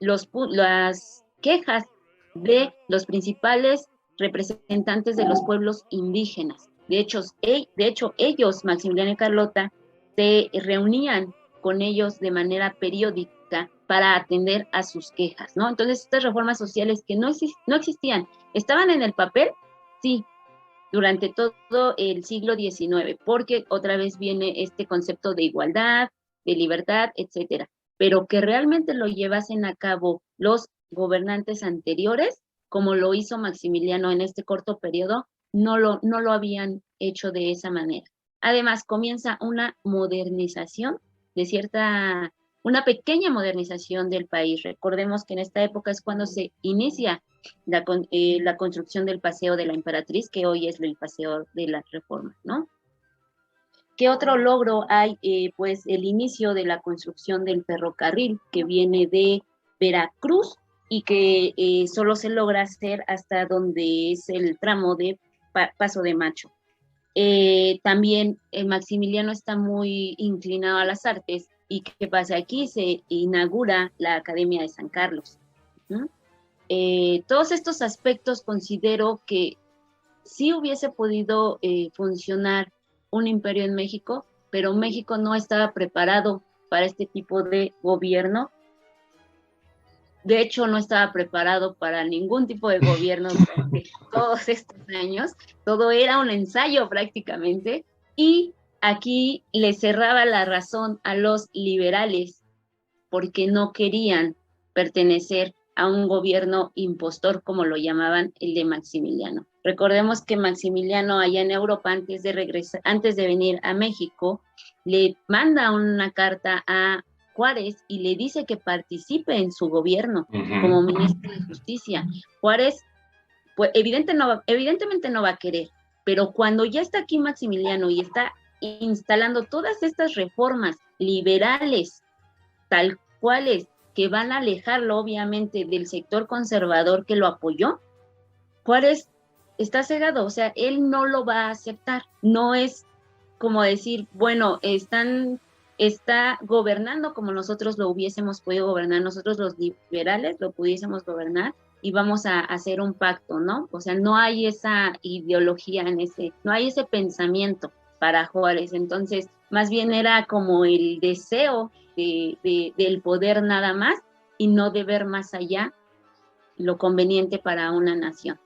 las quejas de los principales representantes de los pueblos indígenas. De hecho, ellos, Maximiliano y Carlota, se reunían con ellos de manera periódica para atender a sus quejas, ¿no? Entonces, estas reformas sociales que no existían, estaban en el papel, sí, durante todo el siglo XIX, porque otra vez viene este concepto de igualdad, de libertad, etcétera, pero que realmente lo llevasen a cabo los gobernantes anteriores, como lo hizo Maximiliano en este corto periodo, no lo habían hecho de esa manera. Además, comienza una modernización una pequeña modernización del país. Recordemos que en esta época es cuando se inicia la construcción del Paseo de la Emperatriz, que hoy es el Paseo de la Reforma, ¿no? ¿Qué otro logro hay? Pues el inicio de la construcción del ferrocarril, que viene de Veracruz y que solo se logra hacer hasta donde es el tramo de Paso de Macho. También Maximiliano está muy inclinado a las artes, y ¿qué pasa? Aquí se inaugura la Academia de San Carlos. Todos estos aspectos considero que sí hubiese podido funcionar un imperio en México, pero México no estaba preparado para este tipo de gobierno. De hecho, no estaba preparado para ningún tipo de gobierno durante todos estos años. Todo era un ensayo prácticamente. Y aquí le cerraba la razón a los liberales porque no querían pertenecer a un gobierno impostor, como lo llamaban el de Maximiliano. Recordemos que Maximiliano allá en Europa, antes de venir a México, le manda una carta a Juárez y le dice que participe en su gobierno como ministro de Justicia. Juárez, pues evidentemente no va a querer, pero cuando ya está aquí Maximiliano y está instalando todas estas reformas liberales, tal cuales, que van a alejarlo obviamente del sector conservador que lo apoyó, Juárez está cegado, o sea, él no lo va a aceptar, no es como decir, bueno, está gobernando como nosotros lo hubiésemos podido gobernar, nosotros los liberales lo pudiésemos gobernar y vamos a hacer un pacto, ¿no? O sea, no hay esa ideología no hay ese pensamiento para Juárez, entonces más bien era como el deseo del poder nada más y no de ver más allá lo conveniente para una nación.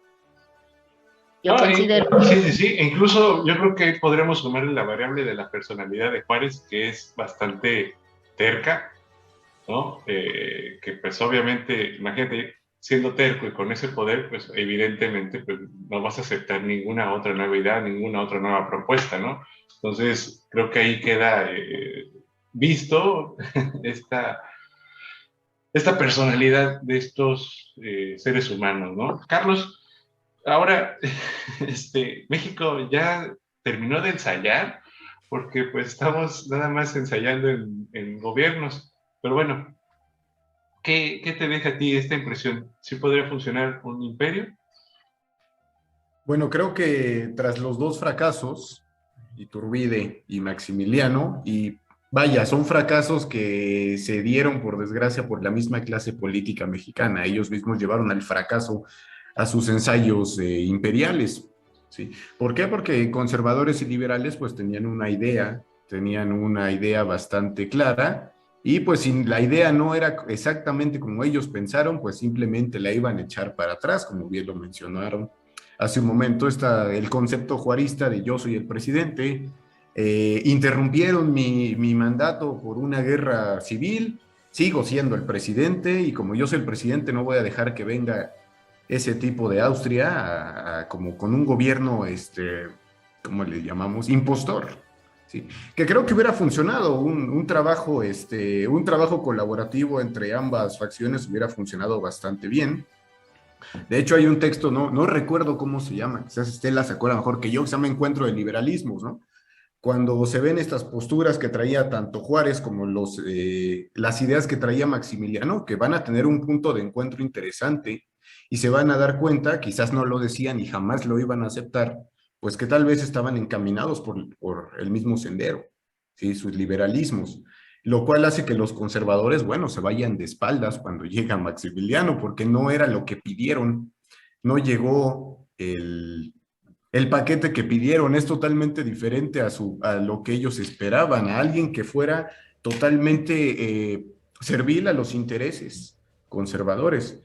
Yo considero. Sí, sí, sí. Incluso yo creo que podremos sumarle la variable de la personalidad de Juárez, que es bastante terca, ¿no? Que pues obviamente, imagínate, siendo terco y con ese poder, pues evidentemente pues, no vas a aceptar ninguna otra nueva idea, ninguna otra nueva propuesta, ¿no? Entonces, creo que ahí queda visto esta personalidad de estos seres humanos, ¿no? Carlos, ahora, México ya terminó de ensayar, porque pues estamos nada más ensayando en gobiernos, pero bueno, ¿qué te deja a ti esta impresión? ¿Sí podría funcionar un imperio? Bueno, creo que tras los dos fracasos, Iturbide y Maximiliano, y vaya, son fracasos que se dieron por desgracia por la misma clase política mexicana. Ellos mismos llevaron al fracaso a sus ensayos imperiales. ¿Sí? ¿Por qué? Porque conservadores y liberales pues tenían una idea bastante clara y pues si la idea no era exactamente como ellos pensaron, pues simplemente la iban a echar para atrás, como bien lo mencionaron hace un momento. Está el concepto juarista de yo soy el presidente. Interrumpieron mi mandato por una guerra civil, sigo siendo el presidente y como yo soy el presidente no voy a dejar que venga ese tipo de Austria como con un gobierno, ¿cómo le llamamos? Impostor. ¿Sí? Que creo que hubiera funcionado, un trabajo colaborativo entre ambas facciones hubiera funcionado bastante bien. De hecho, hay un texto, no recuerdo cómo se llama, quizás Estela se acuerda mejor que yo, que se llama Encuentro de Liberalismos, ¿no? Cuando se ven estas posturas que traía tanto Juárez como las ideas que traía Maximiliano, que van a tener un punto de encuentro interesante y se van a dar cuenta, quizás no lo decían y jamás lo iban a aceptar, pues que tal vez estaban encaminados por el mismo sendero, ¿sí? Sus liberalismos, lo cual hace que los conservadores, bueno, se vayan de espaldas cuando llega Maximiliano, porque no era lo que pidieron, no llegó el paquete que pidieron, es totalmente diferente a lo que ellos esperaban, a alguien que fuera totalmente servil a los intereses conservadores.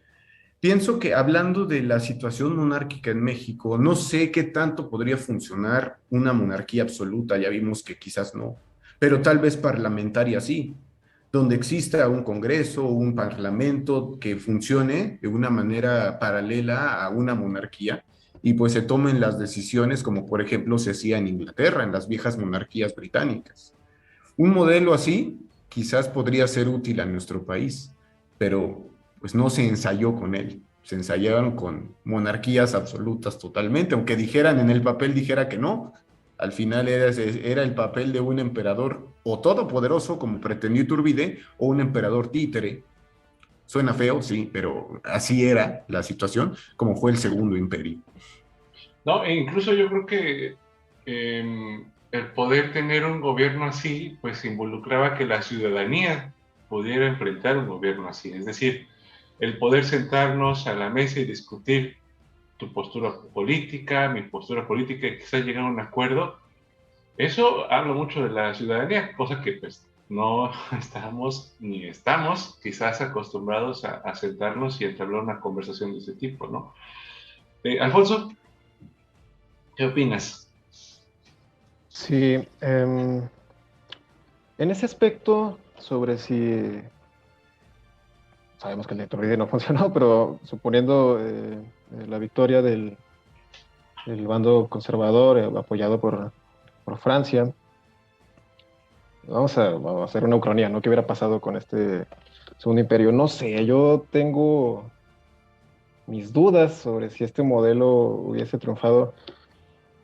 Pienso que hablando de la situación monárquica en México, no sé qué tanto podría funcionar una monarquía absoluta, ya vimos que quizás no, pero tal vez parlamentaria sí, donde exista un congreso, un parlamento que funcione de una manera paralela a una monarquía y pues se tomen las decisiones como por ejemplo se hacía en Inglaterra, en las viejas monarquías británicas. Un modelo así quizás podría ser útil a nuestro país, pero pues no se ensayó con él. Se ensayaron con monarquías absolutas totalmente, aunque dijeran en el papel dijera que no. Al final era el papel de un emperador o todopoderoso como pretendió Iturbide o un emperador títere. Suena feo, sí, pero así era la situación, como fue el Segundo Imperio. No, e incluso yo creo que el poder tener un gobierno así, pues involucraba que la ciudadanía pudiera enfrentar un gobierno así. Es decir, el poder sentarnos a la mesa y discutir tu postura política, mi postura política, y quizás llegar a un acuerdo. Eso habla mucho de la ciudadanía, cosa que pues no estamos ni estamos quizás acostumbrados a sentarnos y entablar una conversación de ese tipo, ¿no? Alfonso, ¿qué opinas? Sí, en ese aspecto, sobre si sabemos que el de Iturbide no funcionó, pero suponiendo la victoria del bando conservador apoyado por Francia, vamos a hacer una ucronía, ¿no? ¿Qué hubiera pasado con este Segundo Imperio? No sé, yo tengo mis dudas sobre si este modelo hubiese triunfado,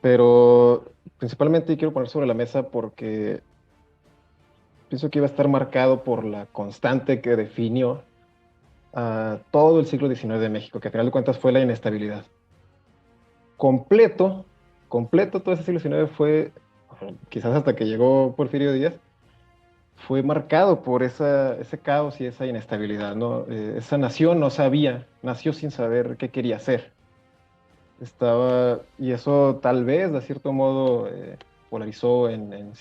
pero principalmente quiero poner sobre la mesa porque pienso que iba a estar marcado por la constante que definió a todo el siglo XIX de México, que a final de cuentas fue la inestabilidad. Completo todo ese siglo XIX fue quizás hasta que llegó Porfirio Díaz, fue marcado por ese caos y esa inestabilidad, ¿no? Esa nación no sabía, nació sin saber qué quería hacer. Y eso tal vez, de cierto modo, polarizó en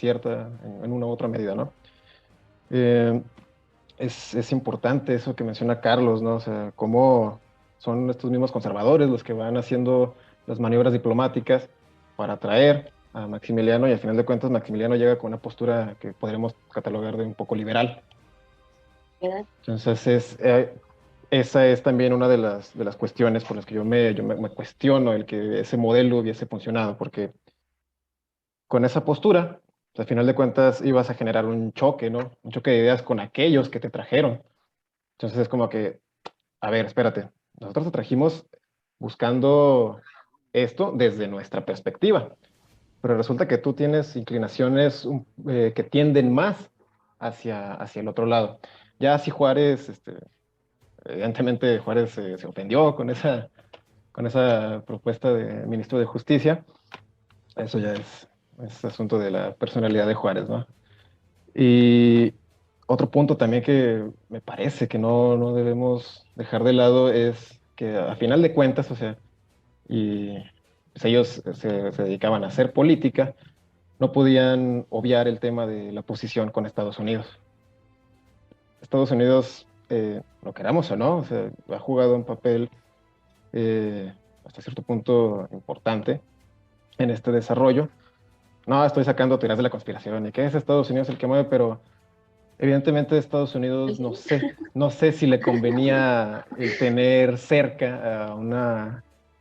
una u otra medida, ¿no? Eh, es importante eso que menciona Carlos, ¿no? O sea, cómo son estos mismos conservadores los que van haciendo las maniobras diplomáticas para atraer a Maximiliano, y al final de cuentas Maximiliano llega con una postura que podríamos catalogar de un poco liberal. ¿Verdad? Entonces esa es también una de las cuestiones por las que me cuestiono el que ese modelo hubiese funcionado, porque con esa postura, al final de cuentas ibas a generar un choque, ¿no? Un choque de ideas con aquellos que te trajeron. Entonces es como que, a ver, espérate, nosotros te trajimos buscando esto desde nuestra perspectiva, pero resulta que tú tienes inclinaciones que tienden más hacia el otro lado. Ya si Juárez, evidentemente Juárez se ofendió con esa propuesta de ministro de Justicia, eso ya es asunto de la personalidad de Juárez, ¿no? Y otro punto también que me parece que no debemos dejar de lado es que a final de cuentas, o sea, y pues ellos se dedicaban a hacer política, no podían obviar el tema de la posición con Estados Unidos. Estados Unidos, lo queramos o no, o sea, ha jugado un papel hasta cierto punto importante en este desarrollo. No, estoy sacando teorías de la conspiración y que es Estados Unidos el que mueve, pero evidentemente Estados Unidos no sé si le convenía el tener cerca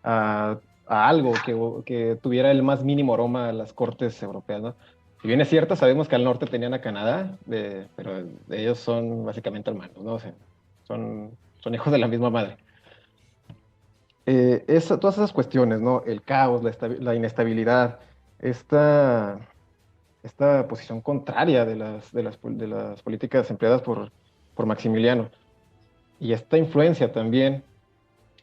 a algo que tuviera el más mínimo aroma a las cortes europeas, ¿no? Si bien es cierto, sabemos que al norte tenían a Canadá, pero ellos son básicamente hermanos, ¿no? O sea, son hijos de la misma madre. Todas esas cuestiones, ¿no? El caos, la inestabilidad, esta, esta posición contraria de las políticas empleadas por Maximiliano y esta influencia también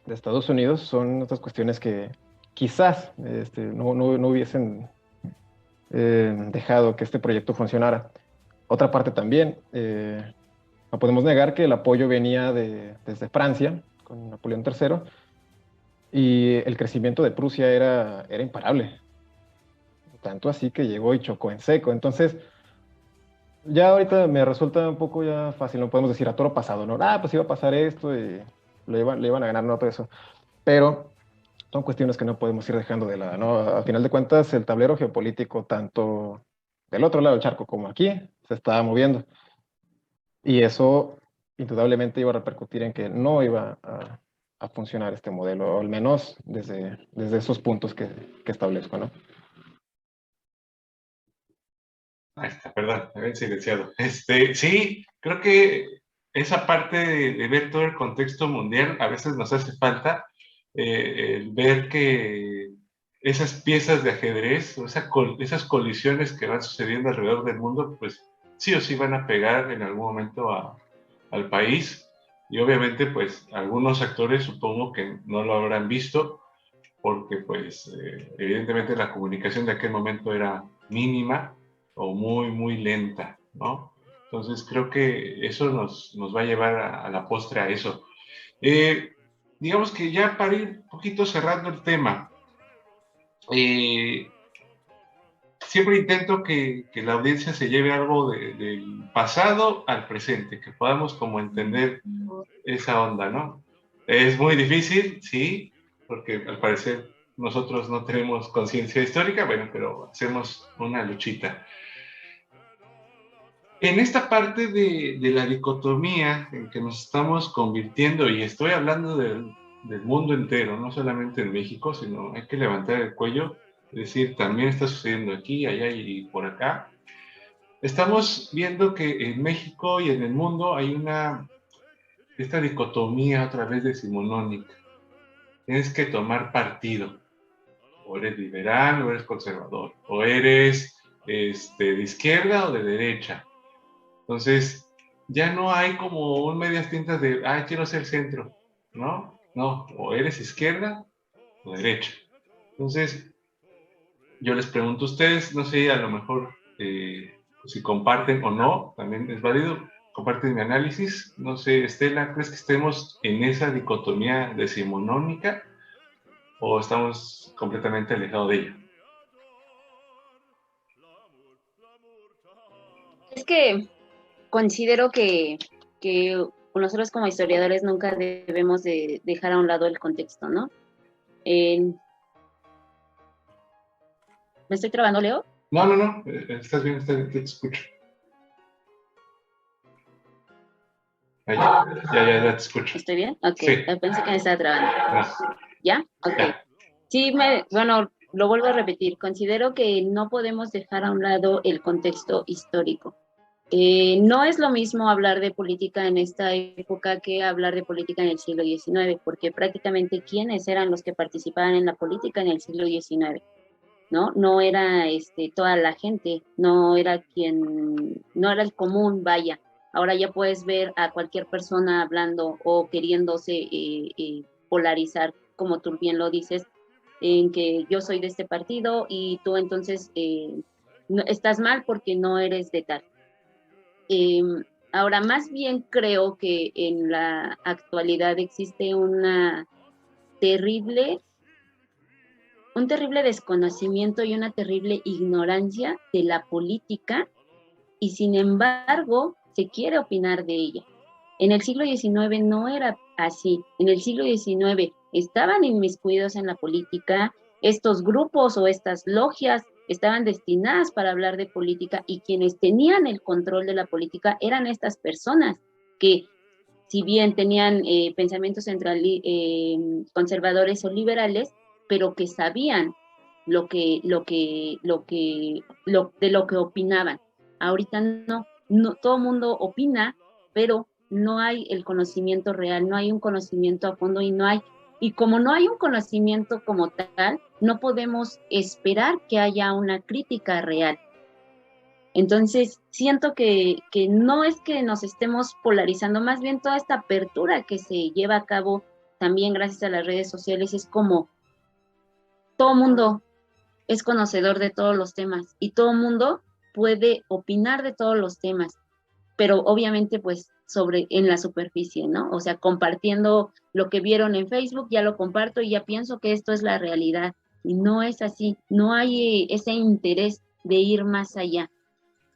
de Estados Unidos son otras cuestiones que quizás no hubiesen dejado que este proyecto funcionara. Otra parte también, no podemos negar que el apoyo venía desde Francia, con Napoleón III, y el crecimiento de Prusia era imparable. Tanto así que llegó y chocó en seco. Entonces, ya ahorita me resulta un poco ya fácil, no podemos decir a toro pasado, ¿no? Pues iba a pasar esto y le iban a ganar, no todo eso. Pero son cuestiones que no podemos ir dejando de lado, ¿no? A final de cuentas, el tablero geopolítico, tanto del otro lado del charco como aquí, se estaba moviendo. Y eso indudablemente iba a repercutir en que no iba a funcionar este modelo, o al menos desde esos puntos que establezco, ¿no? Ahí está, perdón, me había silenciado. Sí, creo que esa parte de ver todo el contexto mundial a veces nos hace falta, el ver que esas piezas de ajedrez, o esas colisiones que van sucediendo alrededor del mundo, pues sí o sí van a pegar en algún momento al país. Y obviamente, pues algunos actores supongo que no lo habrán visto, porque pues evidentemente la comunicación de aquel momento era mínima o muy, muy lenta, ¿no? Entonces creo que eso nos va a llevar a la postre a eso. Eh, digamos que ya para ir un poquito cerrando el tema, eh, siempre intento que la audiencia se lleve algo del pasado al presente, que podamos como entender esa onda, ¿no? Es muy difícil, sí, porque al parecer nosotros no tenemos conciencia histórica, bueno, pero hacemos una luchita. En esta parte de la dicotomía en que nos estamos convirtiendo, y estoy hablando del mundo entero, no solamente en México, sino hay que levantar el cuello, es decir, también está sucediendo aquí, allá y por acá. Estamos viendo que en México y en el mundo hay esta dicotomía otra vez decimonónica. Tienes que tomar partido. O eres liberal o eres conservador. O eres de izquierda o de derecha. Entonces, ya no hay como un medias tintas de, quiero ser centro. ¿No? No, o eres izquierda o derecha. Entonces, yo les pregunto a ustedes, no sé, a lo mejor pues, si comparten o no, también es válido, comparten mi análisis. No sé, Estela, ¿crees que estemos en esa dicotomía decimonónica o estamos completamente alejados de ella? Es que considero que nosotros como historiadores nunca debemos de dejar a un lado el contexto, ¿no? ¿Me estoy trabando, Leo? No, estás bien, te escucho. Ahí, ya te escucho. ¿Estoy bien? Ok, Sí. pensé que me estaba trabando. No. ¿Ya? Ok. Ya. Sí, bueno, lo vuelvo a repetir, considero que no podemos dejar a un lado el contexto histórico. No es lo mismo hablar de política en esta época que hablar de política en el siglo XIX, porque prácticamente quiénes eran los que participaban en la política en el siglo XIX, ¿no? No era toda la gente, no era el común, vaya. Ahora ya puedes ver a cualquier persona hablando o queriéndose polarizar, como tú bien lo dices, en que yo soy de este partido y tú entonces estás mal porque no eres de tal. Ahora, más bien creo que en la actualidad existe terrible, un terrible desconocimiento y una terrible ignorancia de la política y sin embargo se quiere opinar de ella. En el siglo XIX no era así. En el siglo XIX estaban inmiscuidos en la política, estos grupos o estas logias estaban destinadas para hablar de política y quienes tenían el control de la política eran estas personas que, si bien tenían pensamientos conservadores o liberales, pero que sabían de lo que opinaban. Ahorita no todo el mundo opina, pero no hay el conocimiento real, no hay un conocimiento a fondo y como no hay un conocimiento como tal, no podemos esperar que haya una crítica real. Entonces, siento que no es que nos estemos polarizando, más bien toda esta apertura que se lleva a cabo también gracias a las redes sociales es como todo mundo es conocedor de todos los temas y todo mundo puede opinar de todos los temas, pero obviamente pues en la superficie, ¿no? O sea, compartiendo lo que vieron en Facebook, ya lo comparto y ya pienso que esto es la realidad y no es así, no hay ese interés de ir más allá.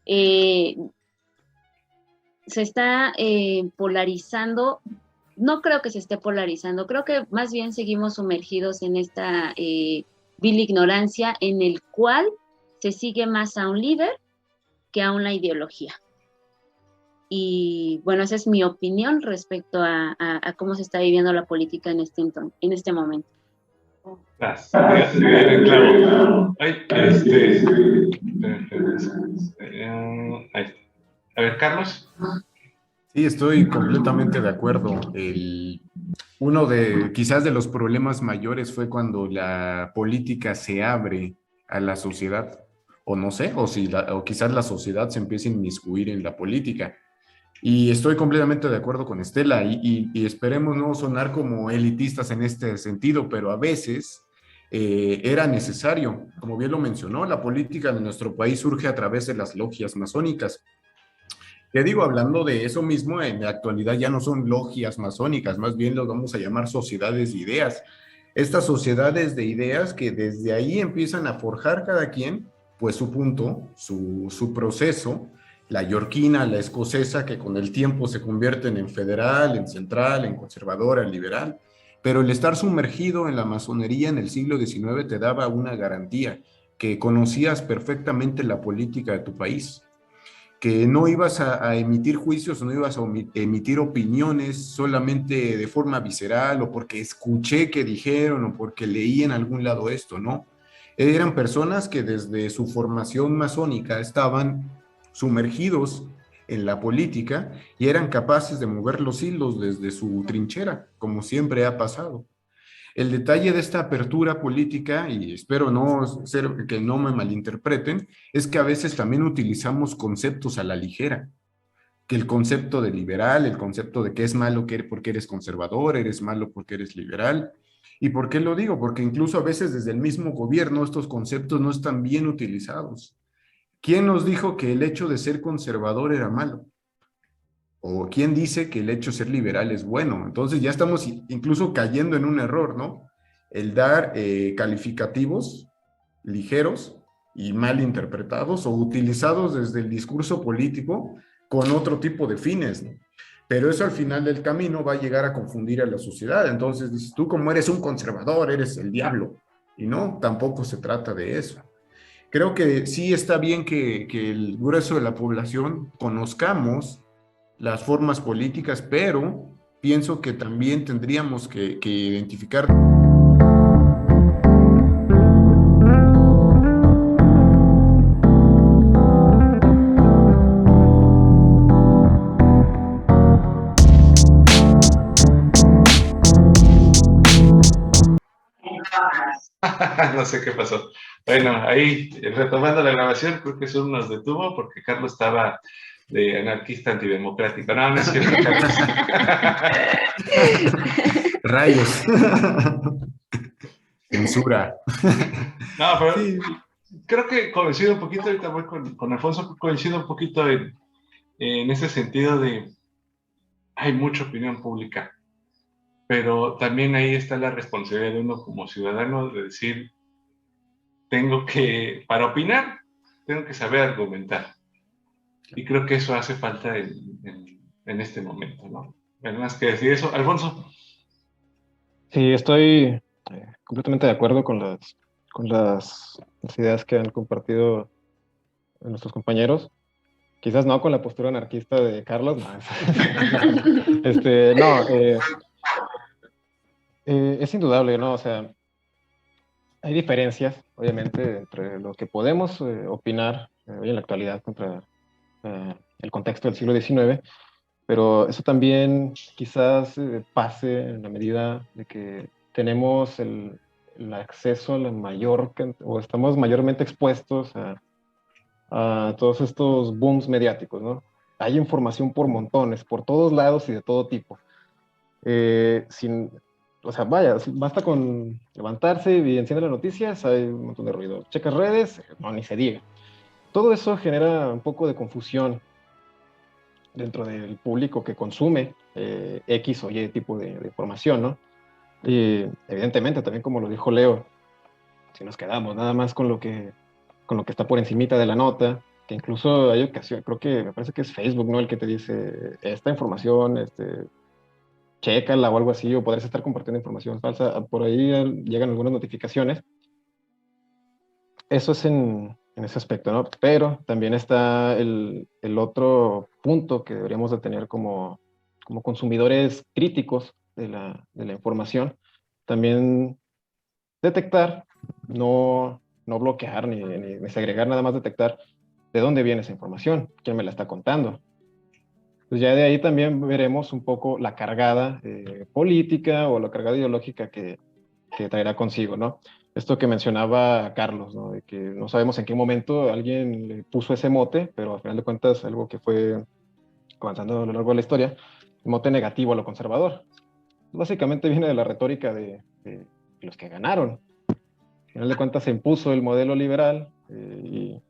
Se está polarizando, no creo que se esté polarizando, creo que más bien seguimos sumergidos en esta vil ignorancia en el cual se sigue más a un líder que a una ideología. Y bueno, esa es mi opinión respecto a cómo se está viviendo la política en este momento. Claro. A ver, Carlos. Sí, estoy completamente de acuerdo. Uno quizás de los problemas mayores fue cuando la política se abre a la sociedad, o no sé, o quizás la sociedad se empiece a inmiscuir en la política. Y estoy completamente de acuerdo con Estela y esperemos no sonar como elitistas en este sentido, pero a veces era necesario. Como bien lo mencionó, la política de nuestro país surge a través de las logias masónicas. Te digo, hablando de eso mismo, en la actualidad ya no son logias masónicas, más bien los vamos a llamar sociedades de ideas. Estas sociedades de ideas que desde ahí empiezan a forjar cada quien, pues su punto, su proceso, la yorquina, la escocesa, que con el tiempo se convierten en federal, en central, en conservadora, en liberal. Pero el estar sumergido en la masonería en el siglo XIX te daba una garantía, que conocías perfectamente la política de tu país, que no ibas a emitir juicios, no ibas a emitir opiniones solamente de forma visceral o porque escuché que dijeron o porque leí en algún lado esto, ¿no? Eran personas que desde su formación masónica estaban sumergidos en la política y eran capaces de mover los hilos desde su trinchera, como siempre ha pasado. El detalle de esta apertura política, y espero que no me malinterpreten, es que a veces también utilizamos conceptos a la ligera, que el concepto de liberal, el concepto de que es malo porque eres conservador, eres malo porque eres liberal, ¿Y por qué lo digo? Porque incluso a veces desde el mismo gobierno estos conceptos no están bien utilizados. ¿Quién nos dijo que el hecho de ser conservador era malo? ¿O quién dice que el hecho de ser liberal es bueno? Entonces ya estamos incluso cayendo en un error, ¿no? El dar calificativos ligeros y mal interpretados o utilizados desde el discurso político con otro tipo de fines, ¿no? Pero eso al final del camino va a llegar a confundir a la sociedad. Entonces dices, tú como eres un conservador, eres el diablo. Y no, tampoco se trata de eso. Creo que sí está bien que el grueso de la población conozcamos las formas políticas, pero pienso que también tendríamos que identificar. No sé qué pasó. Bueno, ahí retomando la grabación, creo que eso nos detuvo porque Carlos estaba de anarquista antidemocrático. No, no es cierto, Carlos. Rayos. Censura. No, pero Sí. creo que coincido un poquito, ahorita voy con Alfonso, coincido un poquito en ese sentido de hay mucha opinión pública, pero también ahí está la responsabilidad de uno como ciudadano de decir, para opinar, tengo que saber argumentar. Y creo que eso hace falta en este momento, ¿no? Bueno, más que decir eso, Alfonso. Sí, estoy completamente de acuerdo con las ideas que han compartido nuestros compañeros. Quizás no con la postura anarquista de Carlos, no. No, es indudable, ¿no? O sea, hay diferencias, obviamente, entre lo que podemos opinar hoy en la actualidad contra el contexto del siglo XIX, pero eso también quizás pase en la medida de que tenemos el acceso a la o estamos mayormente expuestos a todos estos booms mediáticos, ¿no? Hay información por montones, por todos lados y de todo tipo. Sin, o sea, vaya, basta con levantarse y enciende las noticias, hay un montón de ruido. Checas redes, no, ni se diga. Todo eso genera un poco de confusión dentro del público que consume X o Y tipo de información, ¿no? Y evidentemente, también como lo dijo Leo, si nos quedamos nada más con lo que está por encimita de la nota, que incluso hay ocasiones, creo que me parece que es Facebook, ¿no? El que te dice, esta información, chécala o algo así, o podrías estar compartiendo información falsa, por ahí llegan algunas notificaciones. Eso es en ese aspecto, ¿no? Pero también está el otro punto que deberíamos de tener como consumidores críticos de la información, también detectar, no bloquear ni segregar, nada más detectar de dónde viene esa información, quién me la está contando. Pues ya de ahí también veremos un poco la cargada política o la cargada ideológica que traerá consigo, ¿no? Esto que mencionaba Carlos, ¿no? De que no sabemos en qué momento alguien le puso ese mote, pero al final de cuentas algo que fue avanzando a lo largo de la historia, el mote negativo a lo conservador. Básicamente viene de la retórica de los que ganaron. Al final de cuentas se impuso el modelo liberal y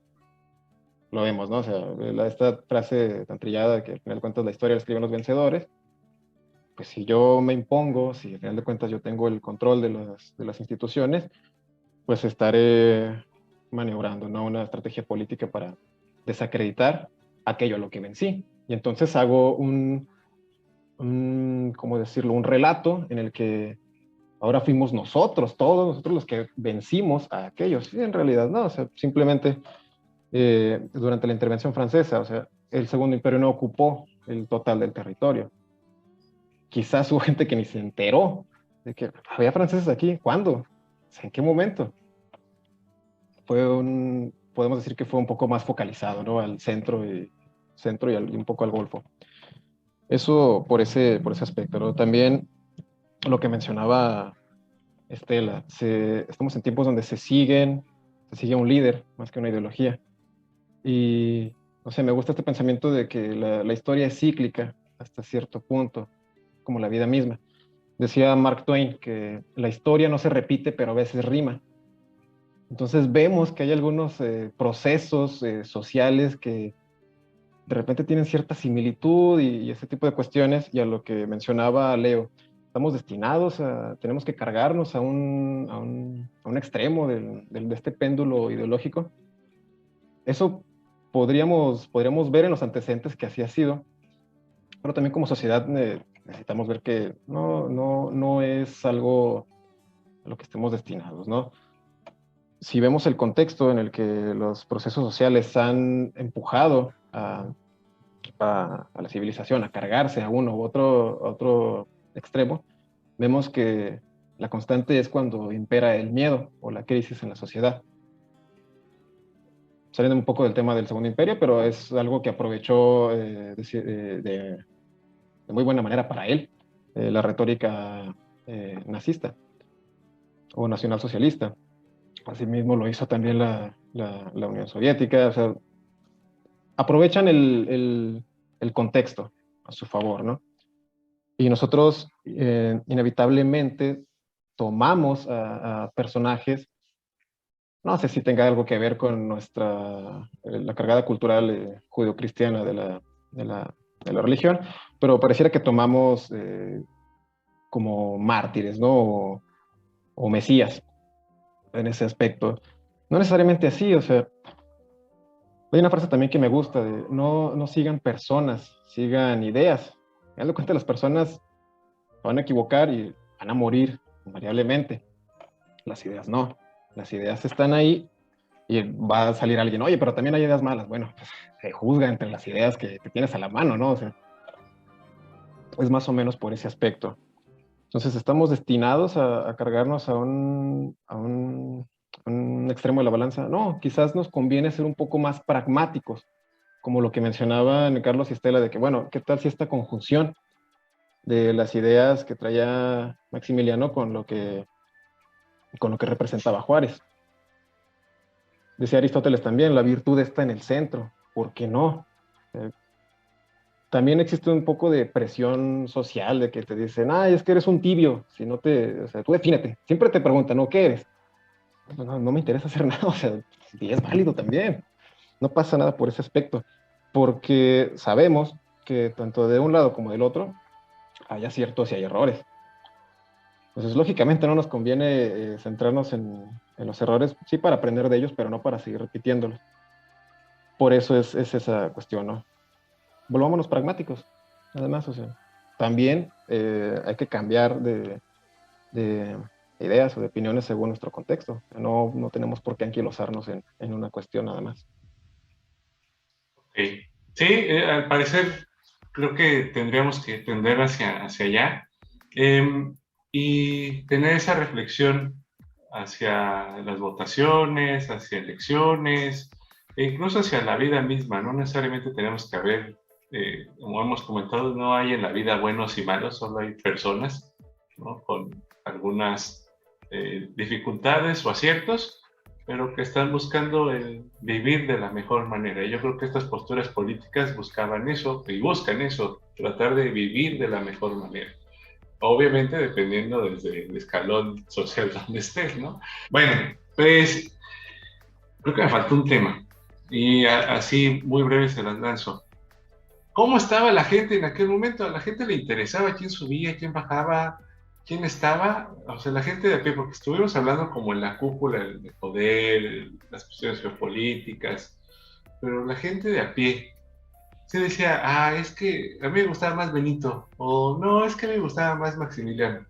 lo vemos, ¿no? O sea, esta frase tan trillada de que al final de cuentas la historia la escriben los vencedores, pues si yo me impongo, si al final de cuentas yo tengo el control de las instituciones, pues estaré maniobrando, ¿no? Una estrategia política para desacreditar aquello a lo que vencí. Y entonces hago ¿cómo decirlo? Un relato en el que ahora fuimos nosotros, todos nosotros los que vencimos a aquellos. Y en realidad no, o sea, simplemente durante la intervención francesa, o sea, el Segundo Imperio no ocupó el total del territorio. Quizás hubo gente que ni se enteró de que había franceses aquí. ¿Cuándo? ¿En qué momento? Podemos decir que fue un poco más focalizado, ¿no? Al centro y un poco al Golfo. Eso por ese aspecto, ¿no? También lo que mencionaba Estela, estamos en tiempos donde se sigue un líder más que una ideología. Y, no sé, me gusta este pensamiento de que la historia es cíclica hasta cierto punto, como la vida misma. Decía Mark Twain que la historia no se repite, pero a veces rima. Entonces vemos que hay algunos procesos sociales que de repente tienen cierta similitud y ese tipo de cuestiones, y a lo que mencionaba Leo, estamos destinados tenemos que cargarnos a un extremo de este péndulo ideológico. Eso podríamos ver en los antecedentes que así ha sido, pero también como sociedad necesitamos ver que no es algo a lo que estemos destinados, ¿no? Si vemos el contexto en el que los procesos sociales han empujado a la civilización a cargarse a uno u otro extremo, vemos que la constante es cuando impera el miedo o la crisis en la sociedad. Saliendo un poco del tema del Segundo Imperio, pero es algo que aprovechó de muy buena manera para él, la retórica nazista o nacionalsocialista. Asimismo lo hizo también la Unión Soviética. O sea, aprovechan el contexto a su favor, ¿no? Y nosotros inevitablemente tomamos a personajes, no sé si tenga algo que ver con la cargada cultural judeocristiana de la religión, pero pareciera que tomamos como mártires, ¿no? O mesías en ese aspecto. No necesariamente así, o sea, hay una frase también que me gusta, de no sigan personas, sigan ideas. Me doy cuenta, las personas se van a equivocar y van a morir invariablemente. Las ideas no. Las ideas están ahí y va a salir alguien, oye, pero también hay ideas malas. Bueno, pues se juzga entre las ideas que tienes a la mano, ¿no? O sea, es más o menos por ese aspecto. Entonces estamos destinados a cargarnos a un extremo de la balanza. No, quizás nos conviene ser un poco más pragmáticos, como lo que mencionaban Carlos y Estela, de que, bueno, ¿qué tal si esta conjunción de las ideas que traía Maximiliano con lo que representaba Juárez? Decía Aristóteles también, la virtud está en el centro. ¿Por qué no? También existe un poco de presión social de que te dicen, es que eres un tibio, si no o sea, tú defínete. Siempre te preguntan, ¿no? ¿Qué eres? No me interesa hacer nada, o sea, y es válido también. No pasa nada por ese aspecto, porque sabemos que tanto de un lado como del otro hay aciertos y hay errores. Entonces, lógicamente no nos conviene centrarnos en los errores, sí para aprender de ellos, pero no para seguir repitiéndolos. Por eso es esa cuestión, ¿no? Volvámonos pragmáticos, además, o sea, también hay que cambiar de ideas o de opiniones según nuestro contexto. No tenemos por qué anquilosarnos en una cuestión nada más. Okay. Sí, al parecer creo que tendríamos que tender hacia allá y tener esa reflexión hacia las votaciones, hacia elecciones, e incluso hacia la vida misma. No necesariamente tenemos que haber, como hemos comentado, no hay en la vida buenos y malos, solo hay personas, ¿no? Con algunas dificultades o aciertos, pero que están buscando el vivir de la mejor manera. Y yo creo que estas posturas políticas buscaban eso y buscan eso, tratar de vivir de la mejor manera. Obviamente dependiendo desde el escalón social donde estés, ¿no? Bueno, pues creo que me faltó un tema y así muy breve se las lanzo. ¿Cómo estaba la gente en aquel momento? A la gente le interesaba quién subía, quién bajaba, quién estaba, o sea, la gente de a pie, porque estuvimos hablando como en la cúpula del poder, las cuestiones geopolíticas, pero la gente de a pie se decía, es que a mí me gustaba más Benito, o no, es que a mí me gustaba más Maximiliano.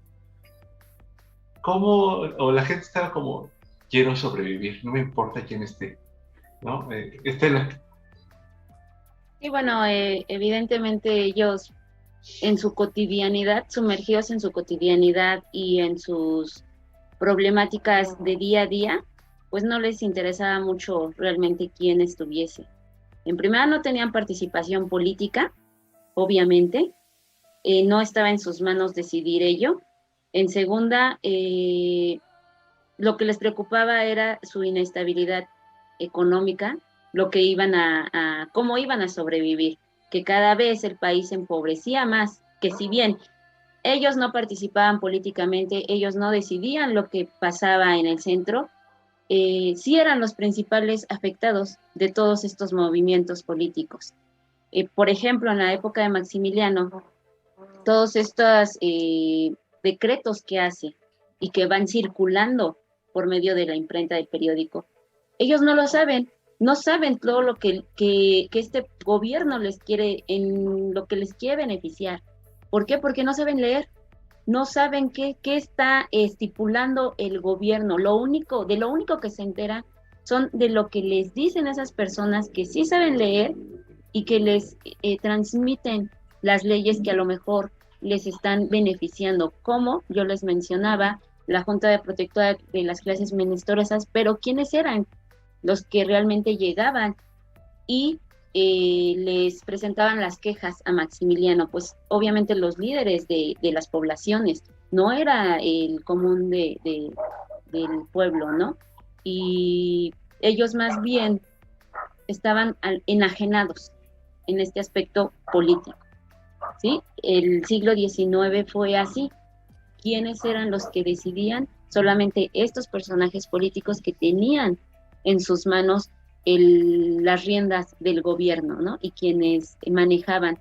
¿Cómo? O la gente estaba como, quiero sobrevivir, no me importa quién esté, ¿no? Estela. Y bueno, evidentemente ellos en su cotidianidad, sumergidos en su cotidianidad y en sus problemáticas de día a día, pues no les interesaba mucho realmente quién estuviese. En primera, no tenían participación política, obviamente, no estaba en sus manos decidir ello. En segunda, lo que les preocupaba era su inestabilidad económica, lo que cómo iban a sobrevivir, que cada vez el país se empobrecía más, que si bien Ellos no participaban políticamente, ellos no decidían lo que pasaba en el centro, sí eran los principales afectados de todos estos movimientos políticos. Por ejemplo, en la época de Maximiliano, todos estos decretos que hace y que van circulando por medio de la imprenta del periódico, ellos no lo saben, no saben todo lo que este gobierno les quiere, en lo que les quiere beneficiar. ¿Por qué? Porque no saben leer, no saben qué está estipulando el gobierno. De lo único que se entera son de lo que les dicen esas personas que sí saben leer y que les transmiten las leyes que a lo mejor les están beneficiando, como yo les mencionaba, la Junta de Protectora de las Clases Menesteresas, pero ¿quiénes eran los que realmente llegaban y les presentaban las quejas a Maximiliano? Pues obviamente los líderes de las poblaciones, no era el común del pueblo, ¿no? Y ellos más bien estaban enajenados en este aspecto político, ¿sí? El siglo XIX fue así. ¿Quiénes eran los que decidían? Solamente estos personajes políticos que tenían en sus manos las riendas del gobierno, ¿no? Y quienes manejaban,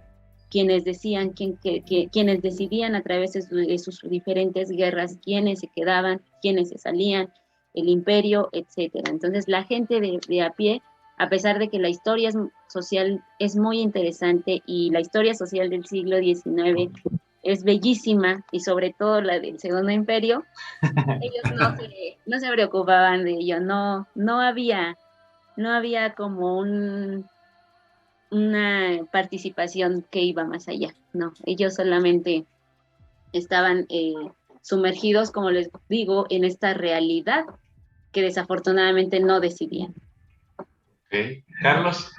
quienes decían, quienes decidían a través de sus diferentes guerras, quiénes se quedaban, quiénes se salían, el imperio, etcétera. Entonces la gente de a pie, a pesar de que la historia social es muy interesante y la historia social del siglo XIX es bellísima, y sobre todo la del Segundo Imperio, ellos no se preocupaban de ello, no había como una participación que iba más allá, no, ellos solamente estaban sumergidos, como les digo, en esta realidad que desafortunadamente no decidían. Ok. Carlos.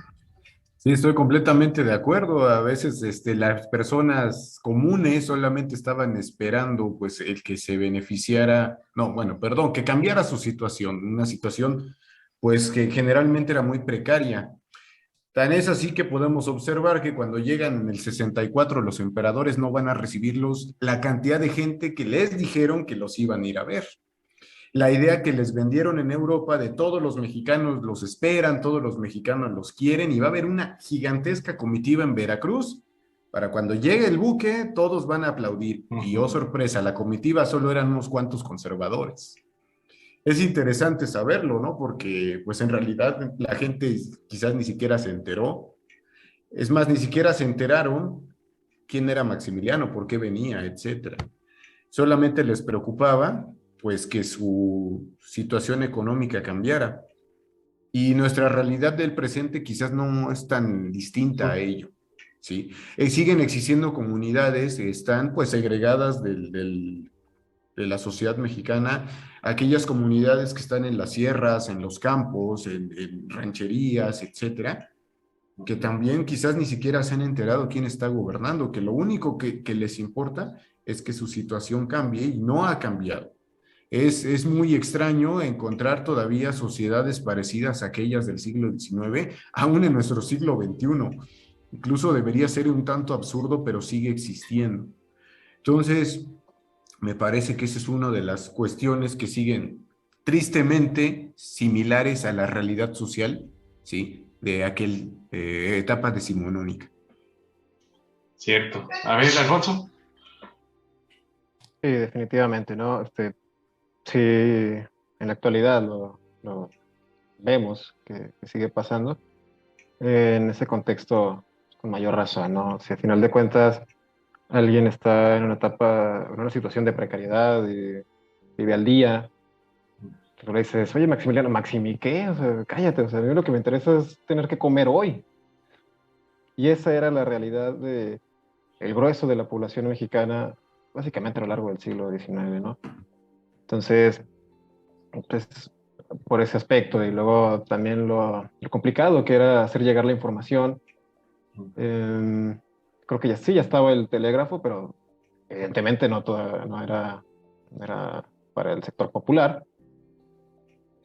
Sí, estoy completamente de acuerdo. A veces las personas comunes solamente estaban esperando pues el que se beneficiara, no, bueno, perdón, que cambiara su situación, una situación pues que generalmente era muy precaria. Tan es así que podemos observar que cuando llegan en el 64 los emperadores no van a recibirlos la cantidad de gente que les dijeron que los iban a ir a ver. La idea que les vendieron en Europa de todos los mexicanos los esperan, todos los mexicanos los quieren y va a haber una gigantesca comitiva en Veracruz. Para cuando llegue el buque, todos van a aplaudir. Y oh sorpresa, la comitiva solo eran unos cuantos conservadores. Es interesante saberlo, ¿no? Porque pues en realidad la gente quizás ni siquiera se enteró. Es más, ni siquiera se enteraron quién era Maximiliano, por qué venía, etcétera. Solamente les preocupaba pues que su situación económica cambiara. Y nuestra realidad del presente quizás no es tan distinta a ello, ¿sí? Siguen existiendo comunidades, están pues segregadas de la sociedad mexicana, aquellas comunidades que están en las sierras, en los campos, en rancherías, etcétera, que también quizás ni siquiera se han enterado quién está gobernando, que lo único que les importa es que su situación cambie y no ha cambiado. Es muy extraño encontrar todavía sociedades parecidas a aquellas del siglo XIX, aún en nuestro siglo XXI. Incluso debería ser un tanto absurdo, pero sigue existiendo. Entonces, me parece que esa es una de las cuestiones que siguen tristemente similares a la realidad social, ¿sí? De aquella etapa decimonónica. Cierto. A ver, Alfonso. Sí, definitivamente, ¿no? Sí, en la actualidad lo vemos que sigue pasando en ese contexto con mayor razón, ¿no? Si al final de cuentas alguien está en una etapa, en una situación de precariedad y vive al día, tú le dices, oye, Maximiliano, ¿Maximi qué? O sea, cállate, o sea, a mí lo que me interesa es tener que comer hoy. Y esa era la realidad de el grueso de la población mexicana, básicamente a lo largo del siglo XIX, ¿no? Entonces, pues, por ese aspecto, y luego también lo complicado que era hacer llegar la información. Creo que ya estaba el telégrafo, pero evidentemente no era para el sector popular.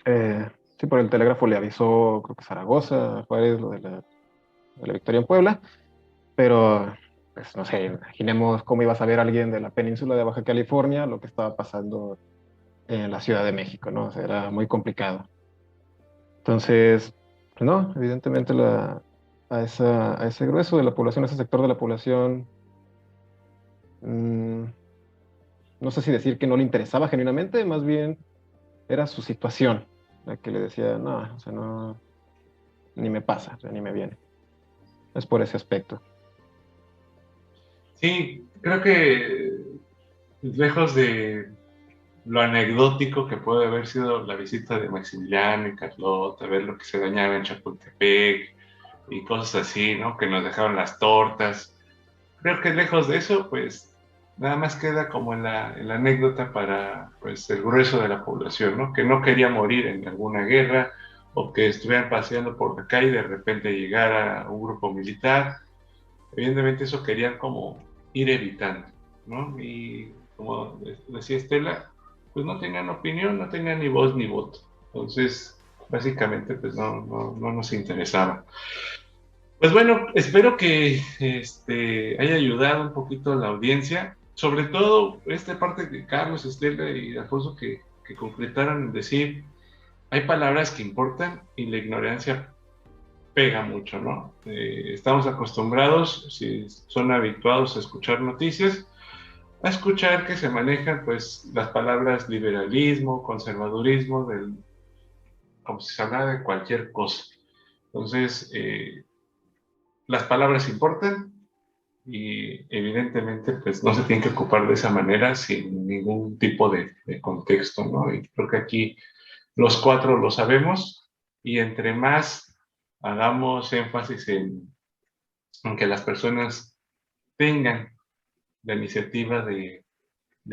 Sí, por el telégrafo le avisó, creo que Zaragoza, Juárez, lo de la victoria en Puebla, pero pues no sé, imaginemos cómo iba a saber alguien de la península de Baja California lo que estaba pasando en la Ciudad de México, ¿no? O sea, era muy complicado. Entonces, pues no, evidentemente a ese grueso de la población, a ese sector de la población, no sé si decir que no le interesaba genuinamente, más bien era su situación la que le decía, no, o sea, no, ni me pasa, o sea, ni me viene. Es por ese aspecto. Sí, creo que lejos de lo anecdótico que puede haber sido la visita de Maximiliano y Carlota, ver lo que se dañaba en Chapultepec y cosas así, ¿no? Que nos dejaron las tortas. Creo que lejos de eso, pues nada más queda como en la anécdota para pues, el grueso de la población, ¿no? Que no quería morir en alguna guerra o que estuvieran paseando por la calle y de repente llegara un grupo militar. Evidentemente eso querían como ir evitando, ¿no? Y como decía Estela, pues no tenían opinión, no tenían ni voz ni voto. Entonces, básicamente, pues no nos interesaba. Pues bueno, espero que haya ayudado un poquito a la audiencia, sobre todo esta parte de Carlos, Estela y Alfonso que concretaron en decir, hay palabras que importan y la ignorancia pega mucho, ¿no? Estamos acostumbrados, si son habituados a escuchar noticias, a escuchar que se manejan pues las palabras liberalismo, conservadurismo, como si se hablara de cualquier cosa. Entonces, las palabras importan y evidentemente pues no se tienen que ocupar de esa manera sin ningún tipo de contexto, ¿no? Y creo que aquí los cuatro lo sabemos y entre más hagamos énfasis en que las personas tengan la iniciativa de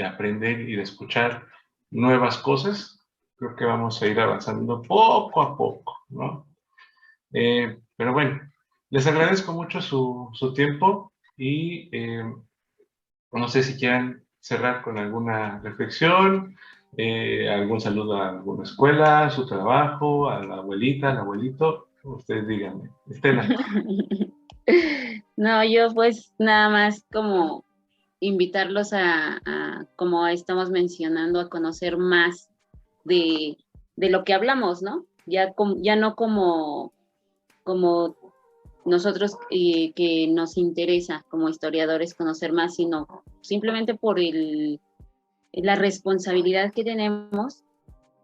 aprender y de escuchar nuevas cosas, creo que vamos a ir avanzando poco a poco, ¿no? Pero bueno, les agradezco mucho su tiempo y no sé si quieran cerrar con alguna reflexión, algún saludo a alguna escuela, a su trabajo, a la abuelita, al abuelito, ustedes díganme. Estela. No, yo pues nada más como invitarlos como estamos mencionando, a conocer más de lo que hablamos, ¿no? Ya no como nosotros que nos interesa como historiadores conocer más, sino simplemente por la responsabilidad que tenemos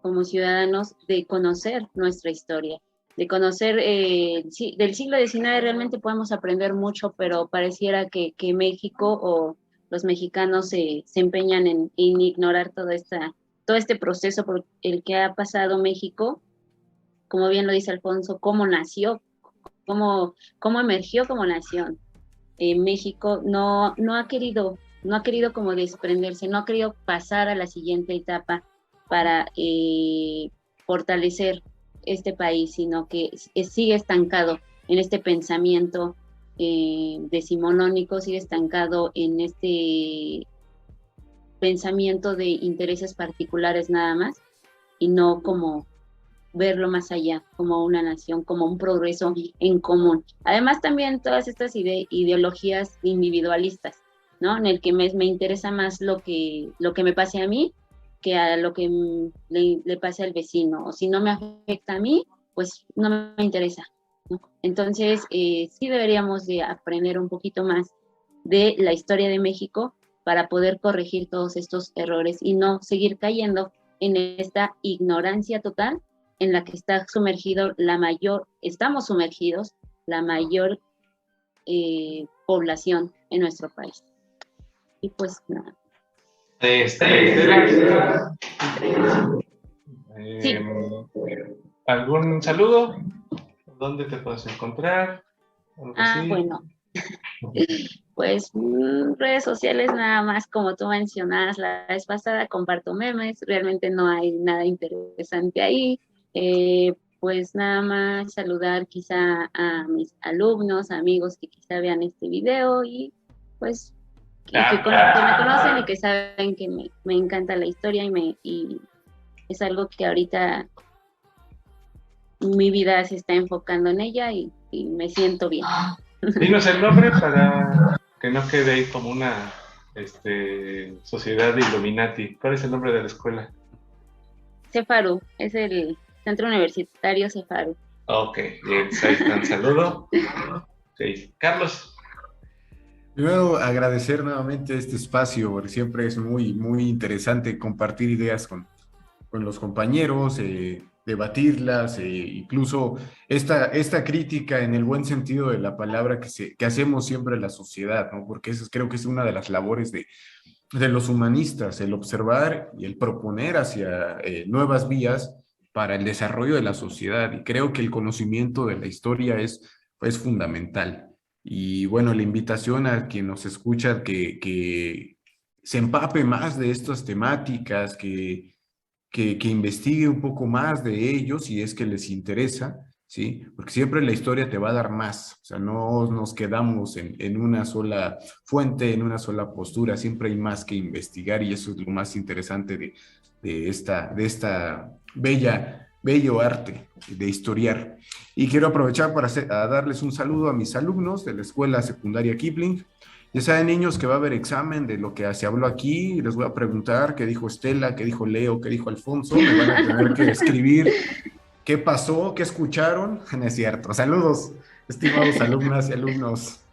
como ciudadanos de conocer nuestra historia, de conocer del siglo XIX. Realmente podemos aprender mucho, pero pareciera que México o los mexicanos se empeñan en ignorar todo este proceso por el que ha pasado México, como bien lo dice Alfonso, cómo nació, cómo emergió como nación. México no ha querido como desprenderse, no ha querido pasar a la siguiente etapa para fortalecer este país, sino que sigue estancado en este pensamiento decimonónico, sigue estancado en este pensamiento de intereses particulares nada más, y no como verlo más allá, como una nación, como un progreso en común. Además también todas estas ideologías individualistas, ¿no? En el que me interesa más lo que me pase a mí que a lo que le pase al vecino, o si no me afecta a mí, pues no me interesa, ¿no? Entonces, sí deberíamos de aprender un poquito más de la historia de México para poder corregir todos estos errores y no seguir cayendo en esta ignorancia total en la que estamos sumergidos la mayor población en nuestro país. Y pues nada. Sí. ¿Algún saludo? ¿Dónde te puedes encontrar? Bueno, pues redes sociales nada más, como tú mencionabas la vez pasada, comparto memes, realmente no hay nada interesante ahí. Pues nada más saludar quizá a mis alumnos, amigos que quizá vean este video y pues que me conocen y que saben que me encanta la historia y es algo que ahorita mi vida se está enfocando en ella y me siento bien. Dinos el nombre para que no quede ahí como una sociedad de Illuminati. ¿Cuál es el nombre de la escuela? Cefaru, es el Centro Universitario Cefaru. Ok, bien, ahí está, un saludo. Okay. Carlos. Primero, agradecer nuevamente este espacio, porque siempre es muy, muy interesante compartir ideas con los compañeros, debatirlas, incluso esta crítica en el buen sentido de la palabra que hacemos siempre en la sociedad, ¿no? Porque eso creo que es una de las labores de los humanistas, el observar y el proponer hacia nuevas vías para el desarrollo de la sociedad. Y creo que el conocimiento de la historia es fundamental. Y bueno, la invitación a quien nos escucha que se empape más de estas temáticas, que investigue un poco más de ellos si es que les interesa, ¿sí? Porque siempre la historia te va a dar más, o sea, no nos quedamos en una sola fuente, en una sola postura, siempre hay más que investigar y eso es lo más interesante de esta bello arte de historiar. Y quiero aprovechar para darles un saludo a mis alumnos de la Escuela Secundaria Kipling. Ya saben, niños, que va a haber examen de lo que se habló aquí. Les voy a preguntar qué dijo Estela, qué dijo Leo, qué dijo Alfonso. Me van a tener que escribir qué pasó, qué escucharon. No es cierto. Saludos, estimados alumnas y alumnos.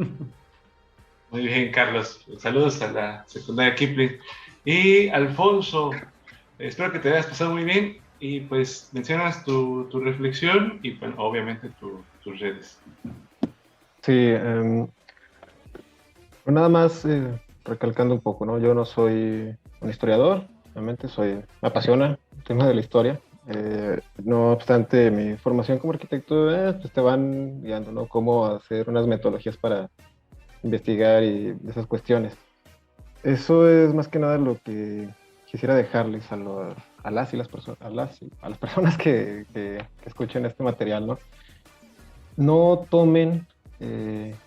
Muy bien, Carlos. Saludos a la secundaria Kipling. Y Alfonso, espero que te hayas pasado muy bien y pues mencionas tu reflexión y bueno, obviamente tus redes. Sí, pues nada más recalcando un poco, ¿no? Yo no soy un historiador, realmente me apasiona el tema de la historia. No obstante, mi formación como arquitecto, pues te van guiando, ¿no? Cómo hacer unas metodologías para investigar y esas cuestiones. Eso es más que nada lo que quisiera dejarles a las y las personas, a las personas que escuchen este material, ¿no? No tomen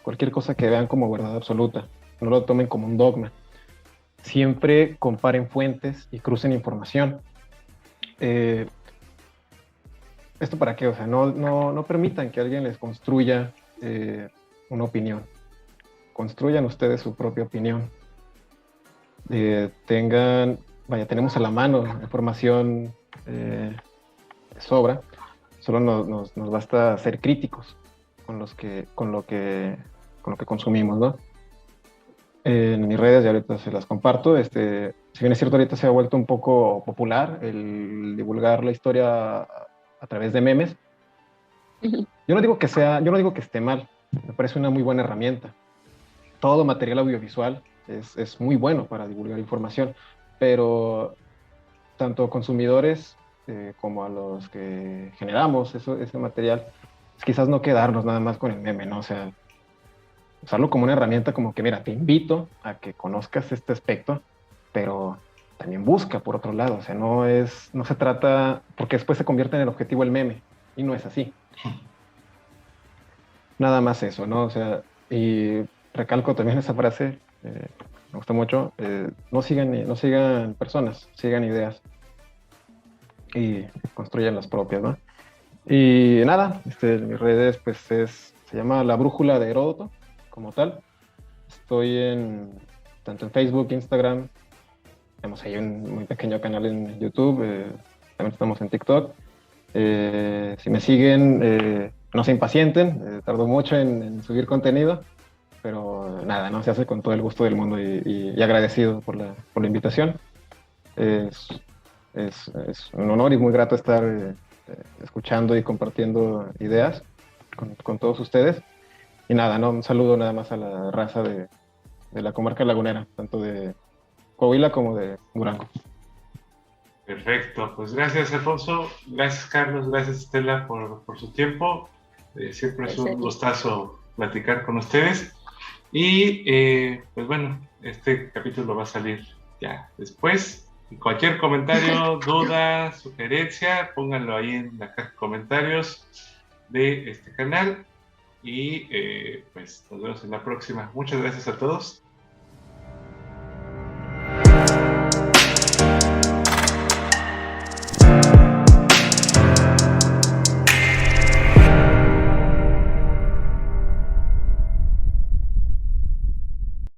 cualquier cosa que vean como verdad absoluta, no lo tomen como un dogma. Siempre comparen fuentes y crucen información. ¿Esto para qué? O sea, no permitan que alguien les construya una opinión. Construyan ustedes su propia opinión. Tenemos a la mano información de sobra, solo nos basta ser críticos con lo que consumimos, ¿no? En mis redes, ya ahorita se las comparto, si bien es cierto, ahorita se ha vuelto un poco popular el divulgar la historia a través de memes. Yo no digo que esté mal, me parece una muy buena herramienta. Todo material audiovisual es muy bueno para divulgar información, pero tanto consumidores como a los que generamos ese material, pues quizás no quedarnos nada más con el meme, ¿no? O sea, usarlo como una herramienta como que, mira, te invito a que conozcas este aspecto, pero también busca por otro lado, o sea, no se trata, porque después se convierte en el objetivo el meme, y no es así. Nada más eso, ¿no? O sea, y recalco también esa frase, me gusta mucho, no sigan personas, sigan ideas y construyan las propias, ¿no? Y nada, mis redes pues se llama La Brújula de Heródoto, como tal. Estoy tanto en Facebook, Instagram, tenemos ahí un muy pequeño canal en YouTube, también estamos en TikTok. Si me siguen, no se impacienten, tardo mucho en subir contenido, pero nada, no se hace con todo el gusto del mundo y agradecido por la invitación. Es un honor y muy grato estar escuchando y compartiendo ideas con todos ustedes. Y nada, ¿no? Un saludo nada más a la raza de la comarca lagunera, tanto de Coahuila como de Durango. Perfecto, pues gracias Alfonso, gracias Carlos, gracias Estela por su tiempo. Siempre es un gustazo platicar con ustedes. Y pues bueno, este capítulo va a salir ya después. Y cualquier comentario, duda, sugerencia, pónganlo ahí en la caja de comentarios de este canal. Y pues nos vemos en la próxima. Muchas gracias a todos.